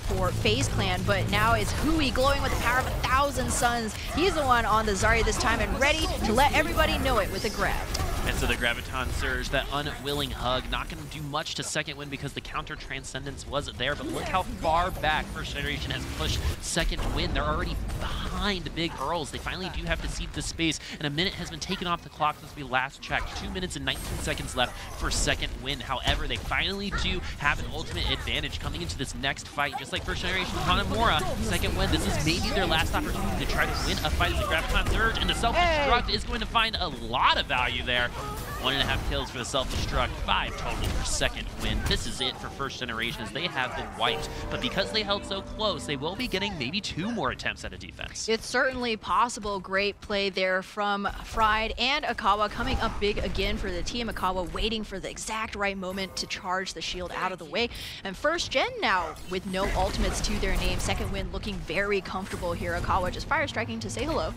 for FaZe Clan, but now it's Hui glowing with the power of 1,000 suns. He's the one on the Zarya this time and ready to let everybody know it with a grab. And so the Graviton Surge, that unwilling hug, not going to do much to Second Wind because the counter Transcendence was there, but look how far back First Generation has pushed Second Wind. They're already behind Big Earls. They finally do have to cede the space, and a minute has been taken off the clock since we last checked. 2 minutes and 19 seconds left for Second Wind. However, they finally do have an ultimate advantage coming into this next fight. Just like First Generation Hanamura, Second Wind, this is maybe their last opportunity to try to win a fight as the Graviton Surge, and the self-destruct is going to find a lot of value there. 1.5 kills for the self-destruct, 5 total for Second Wind. This is it for First Generation as they have been wiped. But because they held so close, they will be getting maybe 2 more attempts at a defense. It's certainly possible. Great play there from Fried and Akawa coming up big again for the team. Akawa waiting for the exact right moment to charge the shield out of the way. And First Gen now with no ultimates to their name. Second Wind looking very comfortable here. Akawa just fire striking to say hello.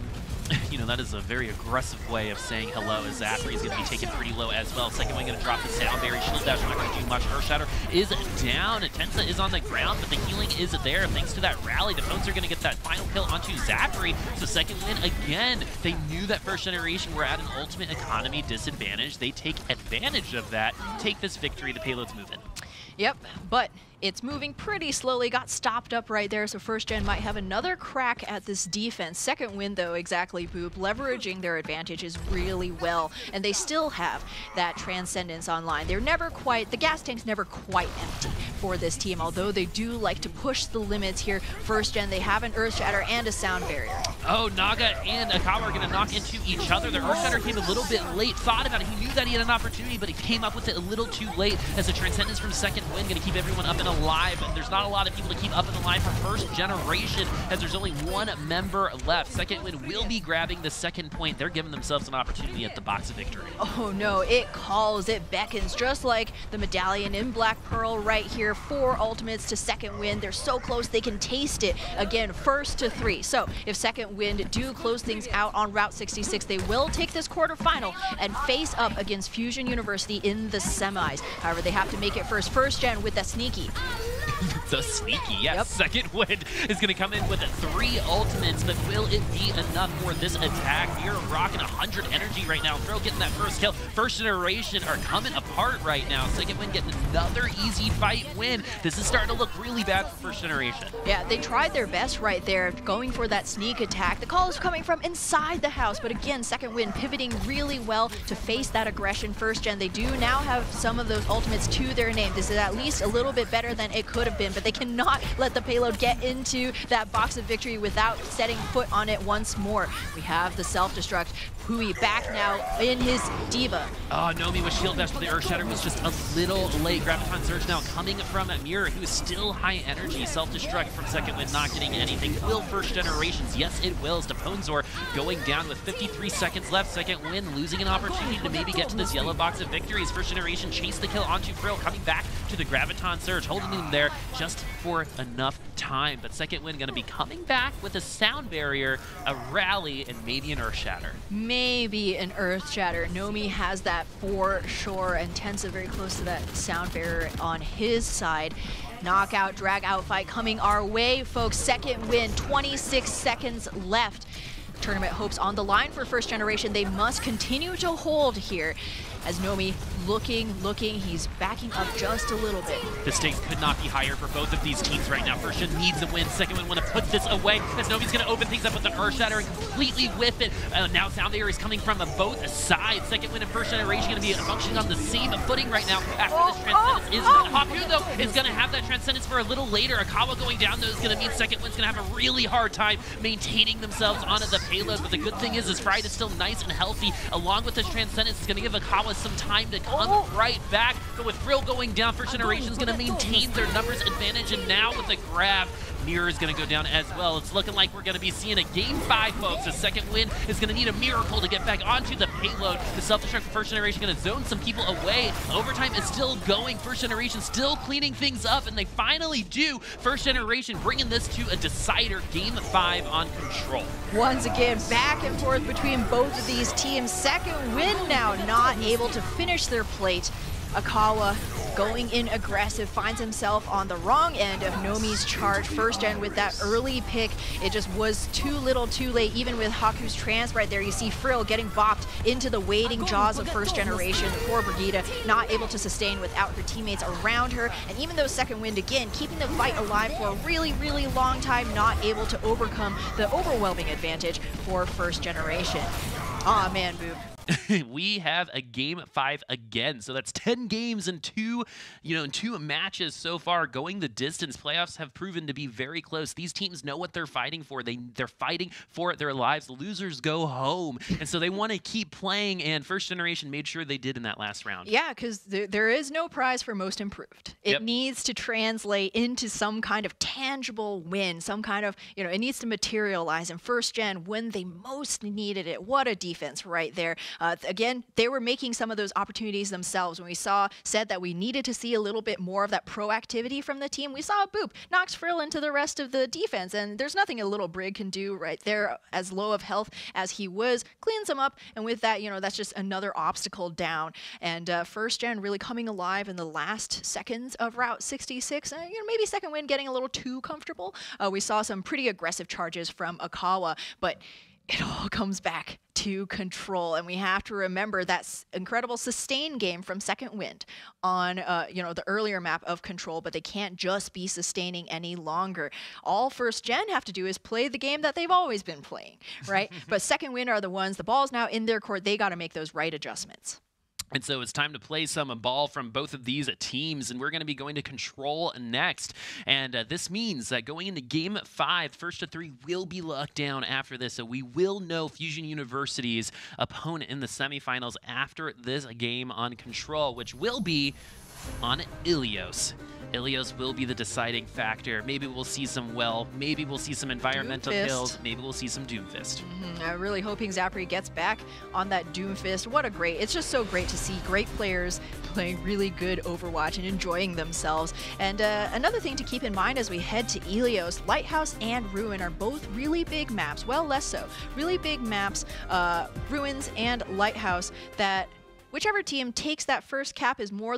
That is a very aggressive way of saying hello, as Zapri is going to be taken pretty low as well. Second Wind going to drop the sound barrier. Shield dash not going to do much. Earthshatter is down. Tensa is on the ground, but the healing is there thanks to that rally. The Phones are going to get that final kill onto Zapri. So Second Wind, again, they knew that First Generation were at an ultimate economy disadvantage. They take advantage of that, take this victory. The payload's moving. Yep, but it's moving pretty slowly, got stopped up right there, so First Gen might have another crack at this defense. Second Wind, though, exactly, Boop, leveraging their advantages really well, and they still have that Transcendence online. They're never quite, the gas tank's never quite empty for this team, although they do like to push the limits here. First Gen, they have an Earthshatter and a sound barrier. Oh, Naga and Akawa are going to knock into each other. The Earthshatter came a little bit late, thought about it. He knew that he had an opportunity, but he came up with it a little too late as the Transcendence from Second Wind going to keep everyone up and alive. And there's not a lot of people to keep up and alive for First Generation as there's only 1 member left. Second Wind will be grabbing the second point. They're giving themselves an opportunity at the box of victory. Oh no, it calls, it beckons, just like the medallion in Black Pearl right here. 4 ultimates to Second Wind. They're so close they can taste it. Again, first to 3. So if Second Wind do close things out on Route 66, they will take this quarterfinal and face up against Fusion University in the semis. However, they have to make it first. First Gen with that sneaky. The sneaky, yes. Yep. Second Wind is going to come in with 3 ultimates, but will it be enough for this attack? We are rocking 100 energy right now. Throw getting that first kill. First Generation are coming apart right now. Second Wind getting another easy fight win. This is starting to look really bad for First Generation. Yeah, they tried their best right there, going for that sneak attack. The call is coming from inside the house, but again, Second Wind pivoting really well to face that aggression. First Gen, they do now have some of those ultimates to their name. This is at least a little bit better than it could have been. but they cannot let the payload get into that box of victory without setting foot on it once more. We have the self-destruct. Hui back now in his Diva. Oh, Nomi with shield bash, but the Earth Shatter was just a little late. Graviton Surge now coming from Mirror, who is still high energy. Self-destruct from Second Wind, not getting anything. Will First Generations? Yes, it will. Steponzor going down with 53 seconds left. Second Wind losing an opportunity to maybe get to this yellow box of victories. First Generation chase the kill onto Frill, coming back to the Graviton Surge, holding him there just for enough time. But Second Wind going to be coming back with a sound barrier, a rally, and maybe an Earth Shatter. Maybe an Earth Shatter. Nomi has that for sure, and Tensa very close to that sound barrier on his side. Knockout, drag out fight coming our way, folks. Second Wind, 26 seconds left. Tournament hopes on the line for First Generation. They must continue to hold here. As Nomi looking, he's backing up just a little bit. The stakes could not be higher for both of these teams right now. First Gen needs a win. Second One want to put this away as Nomi's going to open things up with an Earth Shatter and completely whip it. Now Sound Barrier is coming from both sides. Second Wind and First Generation going to be functioning on the same footing right now after this Transcendence. Haku, though, is going to have that Transcendence for a little later. Akawa going down, though, is going to mean Second Wind's going to have a really hard time maintaining themselves onto the payload. But the good thing is Fried is still nice and healthy. Along with this Transcendence, it's going to give Akawa some time to come right back. But with Frill going down, First Generation is going to maintain their numbers advantage. And now with the grab, Mirror is going to go down as well. It's looking like we're going to be seeing a Game 5, folks. The Second Wind is going to need a miracle to get back onto the payload. The self-destruct for First Generation going to zone some people away. Overtime is still going. First Generation still cleaning things up, and they finally do. First Generation bringing this to a decider. Game 5 on Control. Once again, back and forth between both of these teams. Second Wind now not able to finish their plate. Akawa going in aggressive, finds himself on the wrong end of Nomi's charge. First Gen with that early pick, it just was too little too late. Even with Haku's trans right there, you see Frill getting bopped into the waiting jaws of First Generation. Poor Brigitte not able to sustain without her teammates around her. And even though Second Wind, again, keeping the fight alive for a really, really long time, not able to overcome the overwhelming advantage for First Generation. Aw, man, Boop. We have a Game 5 again. So that's 10 games in two matches so far, going the distance. Playoffs have proven to be very close. These teams know what they're fighting for. They're fighting for their lives. The losers go home. And so they want to keep playing, and First Generation made sure they did in that last round. Yeah, because there is no prize for most improved. It needs to translate into some kind of tangible win, some kind of, it needs to materialize. And First Gen, when they most needed it, what a defense right there. Again, they were making some of those opportunities themselves. When we said that we needed to see a little bit more of that proactivity from the team, we saw Boop knocks Frill into the rest of the defense, and there's nothing a little Brig can do right there. As low of health as he was, cleans him up, and with that, that's just another obstacle down. And First Gen really coming alive in the last seconds of Route 66. Maybe Second Wind getting a little too comfortable. We saw some pretty aggressive charges from Akawa, but it all comes back to Control, and we have to remember that incredible sustain game from Second Wind on the earlier map of Control, but they can't just be sustaining any longer. All First Gen have to do is play the game that they've always been playing, right? But Second Wind are the ones, the ball's now in their court, they got to make those right adjustments. And so it's time to play some ball from both of these teams, and we're going to be going to Control next. And this means that going into Game 5, first to 3 will be locked down after this. So we will know Fusion University's opponent in the semifinals after this game on Control, which will be on Ilios. Ilios will be the deciding factor. Maybe we'll see some maybe we'll see some environmental kills, maybe we'll see some Doomfist. I'm really hoping Zapri gets back on that Doomfist. It's just so great to see great players playing really good Overwatch and enjoying themselves. And another thing to keep in mind as we head to Ilios, Lighthouse and Ruin are both really big maps, well less so, really big maps, Ruins and Lighthouse, that whichever team takes that first cap is more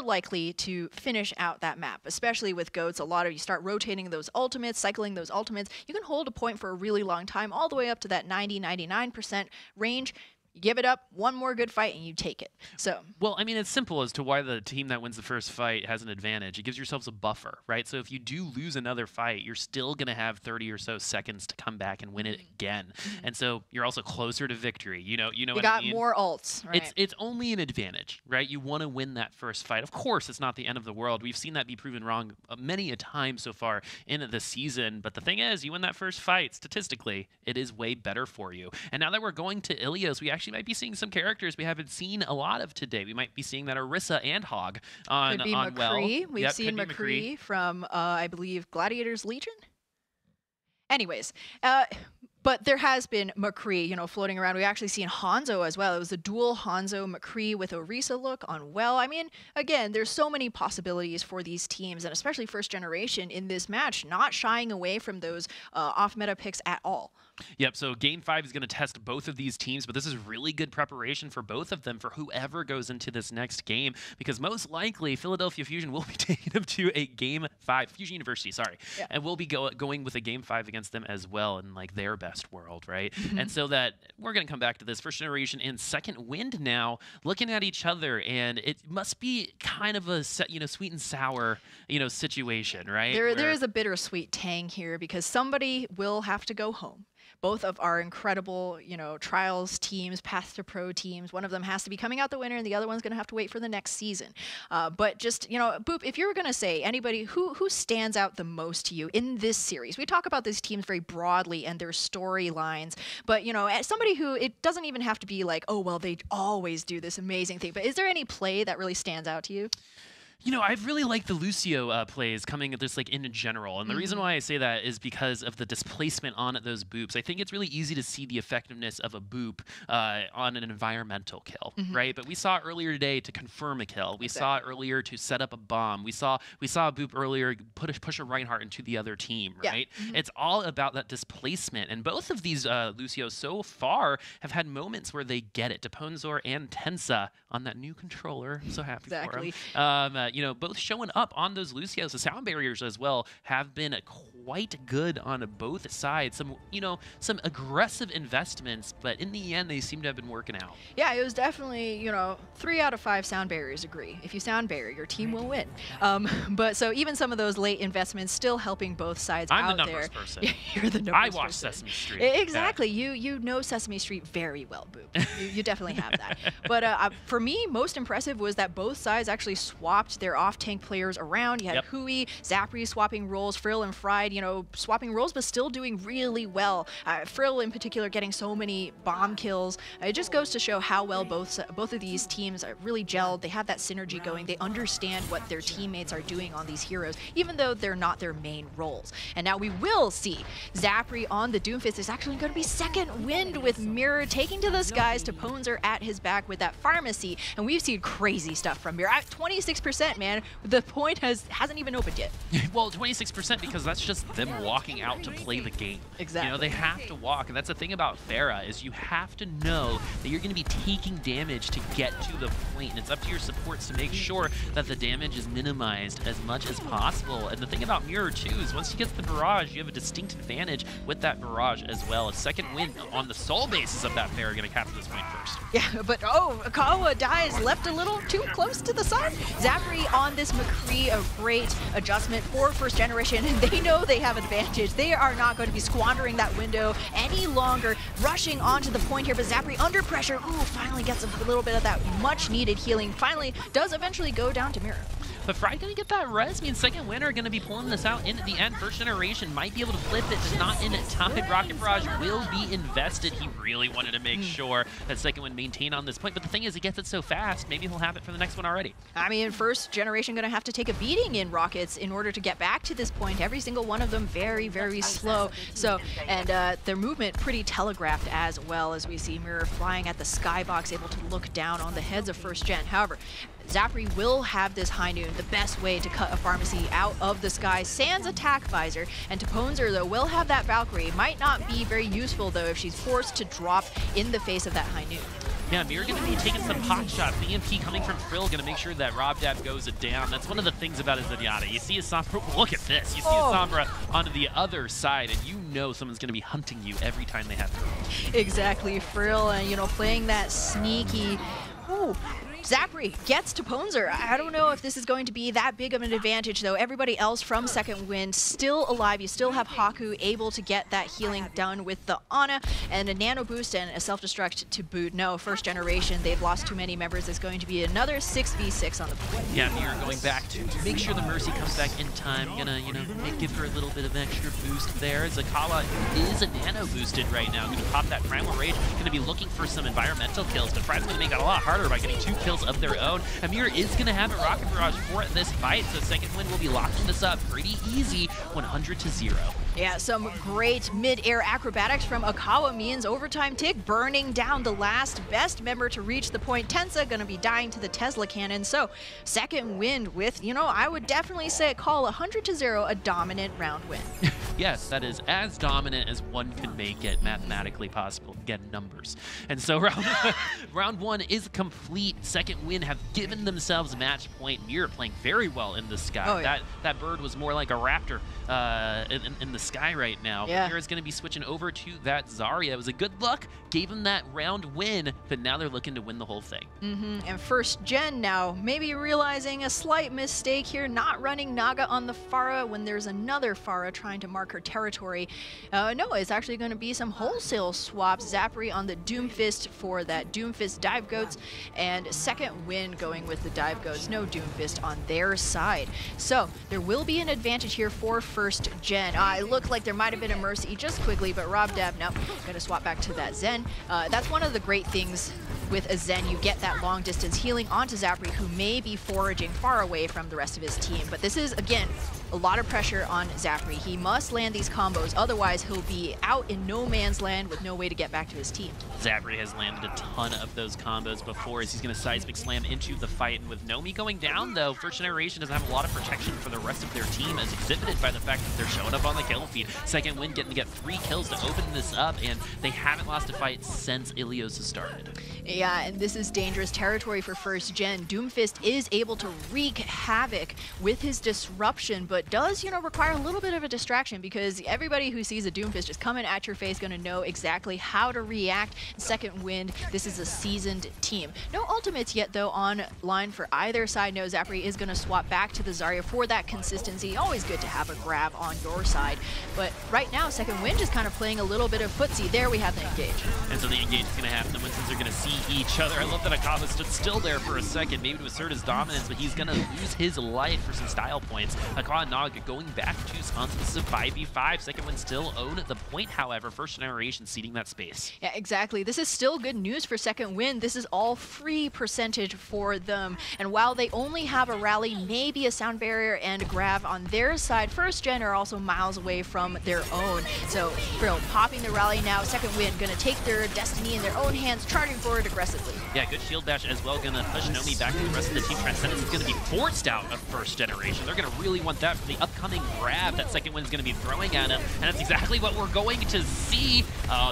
likely to finish out that map, especially with goats. You start rotating those ultimates, cycling those ultimates. You can hold a point for a really long time, all the way up to that 90-99% range. You give it up, one more good fight, and you take it. So, well, I mean, it's simple as to why the team that wins the first fight has an advantage. It gives yourselves a buffer, right? So if you do lose another fight, you're still going to have 30 or so seconds to come back and win it again. And so you're also closer to victory. You know what I mean? You got more ults, right? It's only an advantage, right? You want to win that first fight. Of course, it's not the end of the world. We've seen that be proven wrong many a time so far in the season. But the thing is, you win that first fight, statistically, it is way better for you. And now that we're going to Ilios, we actually might be seeing some characters we haven't seen a lot of today. We might be seeing that Orisa and Hog on Could be on McCree. well. We've seen McCree from, I believe, Gladiators Legion? Anyways, but there has been McCree, you know, floating around. We actually seen Hanzo as well. It was a dual Hanzo-McCree with Orisa look on well. I mean, again, there's so many possibilities for these teams, and especially first generation in this match, not shying away from those off-meta picks at all. Yep, so Game 5 is going to test both of these teams, but this is really good preparation for both of them for whoever goes into this next game, because most likely Philadelphia Fusion will be taking them to a Game 5, Fusion University, sorry, and we'll be going with a Game 5 against them as well in like their best world, right? And so that we're going to come back to this first generation and second wind now, looking at each other, and it must be kind of a sweet and sour situation, right? There is a bittersweet tang here because somebody will have to go home. Both of our incredible, trials teams, path to pro teams, one of them has to be coming out the winner and the other one's going to have to wait for the next season. But just, Boop, if you were going to say anybody who stands out the most to you in this series, we talk about these teams very broadly and their storylines, but, as somebody who, it doesn't even have to be like, oh, well, they always do this amazing thing, but is there any play that really stands out to you? I've really liked the Lucio plays coming just like in general. And the reason why I say that is because of the displacement on those boops. I think it's really easy to see the effectiveness of a boop on an environmental kill, right? But we saw it earlier today to confirm a kill. We saw it earlier to set up a bomb. We saw a boop earlier push a Reinhardt into the other team, right? It's all about that displacement. And both of these Lucios so far have had moments where they get it. Deponzor and Tensa on that new controller. I'm so happy for him. Both showing up on those Lucios. The sound barriers as well have been quite good on both sides. Some aggressive investments, but in the end, they seem to have been working out. Yeah, it was definitely, 3 out of 5 sound barriers agree. If you sound barrier, your team will win. But so even some of those late investments still helping both sides out there. I'm the numbers person. You're the numbers I watch person. Sesame Street. Exactly. Yeah. You know Sesame Street very well, Boop. you definitely have that. But for me, most impressive was that both sides actually swapped their off-tank players around. You had Hui, Zapri swapping roles, Frill and Fried, swapping roles, but still doing really well. Frill in particular getting so many bomb kills. It just goes to show how well both of these teams are really gelled. They have that synergy going. They understand what their teammates are doing on these heroes, even though they're not their main roles. And now we will see Zapri on the Doomfist is actually going to be second wind with Mirror taking to the skies to Ponzer at his back with that pharmacy. And we've seen crazy stuff from Mirror. At 26%, man. The point hasn't even opened yet. Well, 26% because that's just them walking out to play the game. Exactly. They have to walk, and that's the thing about Pharah is you have to know that you're going to be taking damage to get to the point, and it's up to your supports to make sure that the damage is minimized as much as possible. And the thing about Mirror too is once you get the barrage, you have a distinct advantage with that barrage as well. A second win on the soul basis of that Pharah going to capture this point first. Yeah, but Kawa dies left a little too close to the sun. Zapri on this McCree, a great adjustment for first generation, and they know they have advantage. They are not going to be squandering that window any longer, rushing onto the point here, but Zapri under pressure, finally gets a little bit of that much needed healing, finally does eventually go down to Mirror. But Fry gonna get that res. I mean, second winner gonna be pulling this out in the end. First generation might be able to flip it, but not in time. Rocket Barrage will be invested. He really wanted to make sure that second one maintained on this point. But the thing is, he gets it so fast, maybe he'll have it for the next one already. I mean, first generation gonna have to take a beating in Rockets in order to get back to this point. Every single one of them very, very slow. So, and their movement pretty telegraphed as well, as we see Mirror flying at the skybox, able to look down on the heads of first gen. However, Zapri will have this high noon, the best way to cut a pharmacy out of the sky, sans attack visor, and Ponzer though will have that Valkyrie. Might not be very useful though if she's forced to drop in the face of that high noon. Yeah, Mir going to be taking some pot shots. The EMP coming from Frill going to make sure that RobDab goes down. That's one of the things about a Zenyatta. You see a Sombra, look at this. You see a Sombra onto the other side, and you know someone's going to be hunting you every time they have to. Exactly, Frill, you know, playing that sneaky. Ooh. Zachary gets to Ponzer. I don't know if this is going to be that big of an advantage, though. Everybody else from Second Wind still alive. You still have Haku able to get that healing done with the Ana and a nano boost and a self-destruct to boot. No, first generation, they've lost too many members. It's going to be another 6v6 on the point. Yeah, Mir going back to make sure the Mercy comes back in time. Gonna, you know, give her a little bit of extra boost there. Zakawa is a nano boosted right now. Gonna pop that Primal Rage. Gonna be looking for some environmental kills, but Fred's gonna make it a lot harder by getting 2 kills of their own. Amir is going to have a Rocket Barrage for this fight, so Second Wind will be locking this up pretty easy, 100-0. Yeah, some great mid-air acrobatics from Akawa means overtime tick, burning down the last best member to reach the point. Tensa going to be dying to the Tesla cannon, so Second Wind with, you know, I would definitely say call 100-0 a dominant round win. Yes, that is as dominant as one can make it mathematically possible. Again, numbers. And so round 1 is complete. Second Wind have given themselves match point. Mir playing very well in the sky. Oh, yeah. That bird was more like a raptor in the sky right now. Yeah. Mir is going to be switching over to that Zarya. It was a good luck, gave them that round win, but now they're looking to win the whole thing. And first gen now, maybe realizing a slight mistake here, not running Naga on the Pharah when there's another Pharah trying to mark her territory. No, it's actually going to be some wholesale swaps. Zapri on the Doomfist for that Doomfist Dive Goats, and Second Wind going with the Dive Goats. No Doomfist on their side. So there will be an advantage here for first gen. It looked like there might have been a Mercy just quickly, but RobDab, no, going to swap back to that Zen. That's one of the great things with a Zen. You get that long distance healing onto Zapri, who may be foraging far away from the rest of his team. But this is, again, a lot of pressure on Zapri. He must land these combos, otherwise he'll be out in no man's land with no way to get back to his team. Zapri has landed a ton of those combos before as he's going to seismic slam into the fight. And with Nomi going down, though, First Generation doesn't have a lot of protection for the rest of their team, as exhibited by the fact that they're showing up on the kill feed. Second Wind getting to get 3 kills to open this up, and they haven't lost a fight since Ilios has started. Yeah, and this is dangerous territory for first gen. Doomfist is able to wreak havoc with his disruption, but does, you know, require a little bit of a distraction, because everybody who sees a Doomfist just coming at your face going to know exactly how to react. Second Wind, this is a seasoned team. No ultimates yet, though, on line for either side. No, Zapri is going to swap back to the Zarya for that consistency. Always good to have a grab on your side. But right now, Second Wind is kind of playing a little bit of footsie. There we have the engage. And so the engage is going to happen. The Winsons are going to see each other. I love that Akawa stood still there for a second, maybe to assert his dominance, but he's going to lose his life for some style points. Akawa and Naga going back to Spawns. This is a 5v5. Second Wind still own the point, however. First Generation ceding that space. Yeah, exactly. This is still good news for Second Wind. This is all free percentage for them. And while they only have a rally, maybe a sound barrier and a grab on their side, First Gen are also miles away from their own. So Frill popping the rally now. Second Wind going to take their destiny in their own hands, charging forward aggressively. Yeah, good shield bash as well. Going to push Nomi back to the rest of the team. Transcendence is going to be forced out of First Generation. They're going to really want that for the upcoming grab that Second Wind is going to be throwing at him. And that's exactly what we're going to see.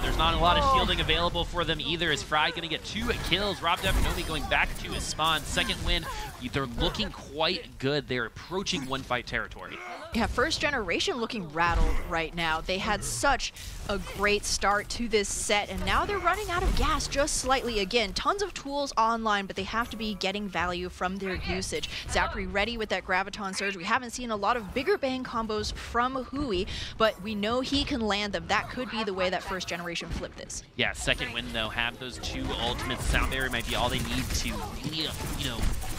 There's not a lot of shielding available for them either, as Fry going to get 2 kills. RobDab and Nomi going back to his spawn. Second Wind, they're looking quite good. They're approaching one-fight territory. Yeah, First Generation looking rattled right now. They had such a great start to this set, and now they're running out of gas just slightly. Again, tons of tools online, but they have to be getting value from their usage. Zapri ready with that Graviton Surge. We haven't seen a lot of bigger bang combos from Hui, but we know he can land them. That could be the way that First Generation flip this. Yeah, Second Wind, though, have those 2 ultimates. Sound barrier might be all they need to really, you know,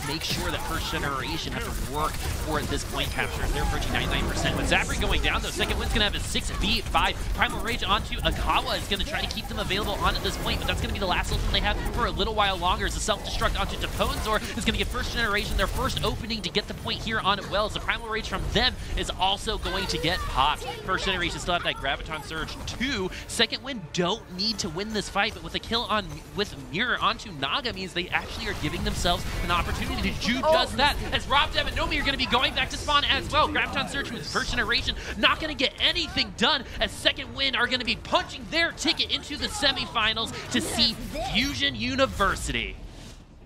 make sure that First Generation have to work for this point capture. They're approaching 99%. With Zapri going down, though, Second Wind's going to have a 6v5. Primal Rage onto Akawa is going to try to keep them available on at this point, but that's going to be the last ultimate they have for a little while longer, as the self-destruct onto Deponzor is going to give First Generation their first opening to get the point here on Wells. The Primal Rage from them is also going to get popped. First Generation still have that Graviton Surge 2. Second Wind don't need to win this fight, but with a kill on with Mirror onto Naga means they actually are giving themselves an opportunity opportunity to do just that, as Rob Dev and Nomi are going to be going back to spawn as well. Graviton Search with first generation, not going to get anything done, as Second Wind are going to be punching their ticket into the semifinals to see Fusion University.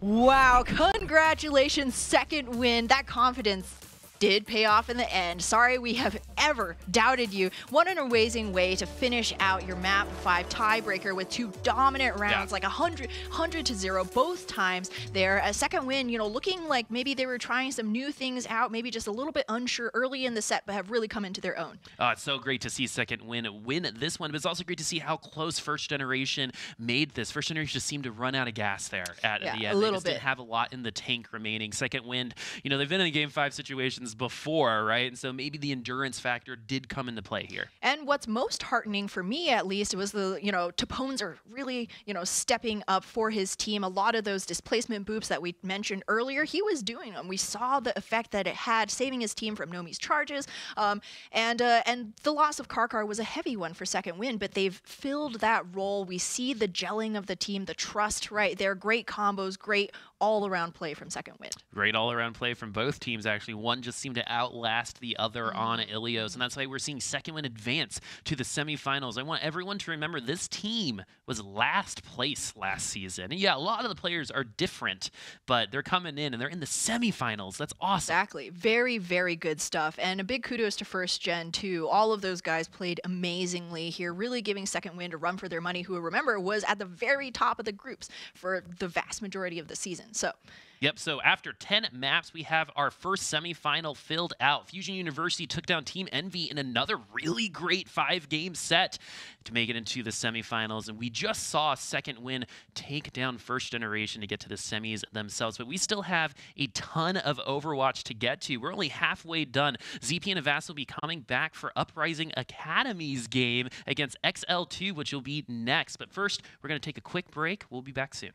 Wow, congratulations, Second Wind. That confidence did pay off in the end. Sorry we have ever doubted you. What an amazing way to finish out your map 5 tiebreaker with 2 dominant rounds, like 100-0 both times there. A Second Wind, you know, looking like maybe they were trying some new things out, maybe just a little bit unsure early in the set, but have really come into their own. It's so great to see Second Wind win this one, but it's also great to see how close First Generation made this. First Generation just seemed to run out of gas there at the end. A little bit. Didn't have a lot in the tank remaining. Second Wind, you know, they've been in Game 5 situations before, right? And so maybe the endurance factor did come into play here. And what's most heartening for me, at least, was the, you know, Tapones are really, you know, stepping up for his team. A lot of those displacement boops that we mentioned earlier, he was doing them. We saw the effect that it had, saving his team from Nomi's charges. And the loss of Karkar was a heavy one for Second Wind, but they've filled that role. We see the gelling of the team, the trust right there, great combos, great all-around play from Second Wind. Great all-around play from both teams, actually. One just seemed to outlast the other on Ilios, and that's why we're seeing Second Wind advance to the semifinals. I want everyone to remember this team was last place last season. And yeah, a lot of the players are different, but they're coming in and they're in the semifinals. That's awesome. Exactly. Very, very good stuff. And a big kudos to First Gen, too. All of those guys played amazingly here, really giving Second Wind a run for their money, who, remember, was at the very top of the groups for the vast majority of the season. So, yep, so after 10 maps, we have our first semifinal filled out. Fusion University took down Team Envy in another really great 5-game set to make it into the semifinals. And we just saw Second Wind take down First Generation to get to the semis themselves. But we still have a ton of Overwatch to get to. We're only halfway done. ZP and Avast will be coming back for Uprising Academy's game against XL2, which will be next. But first, we're going to take a quick break. We'll be back soon.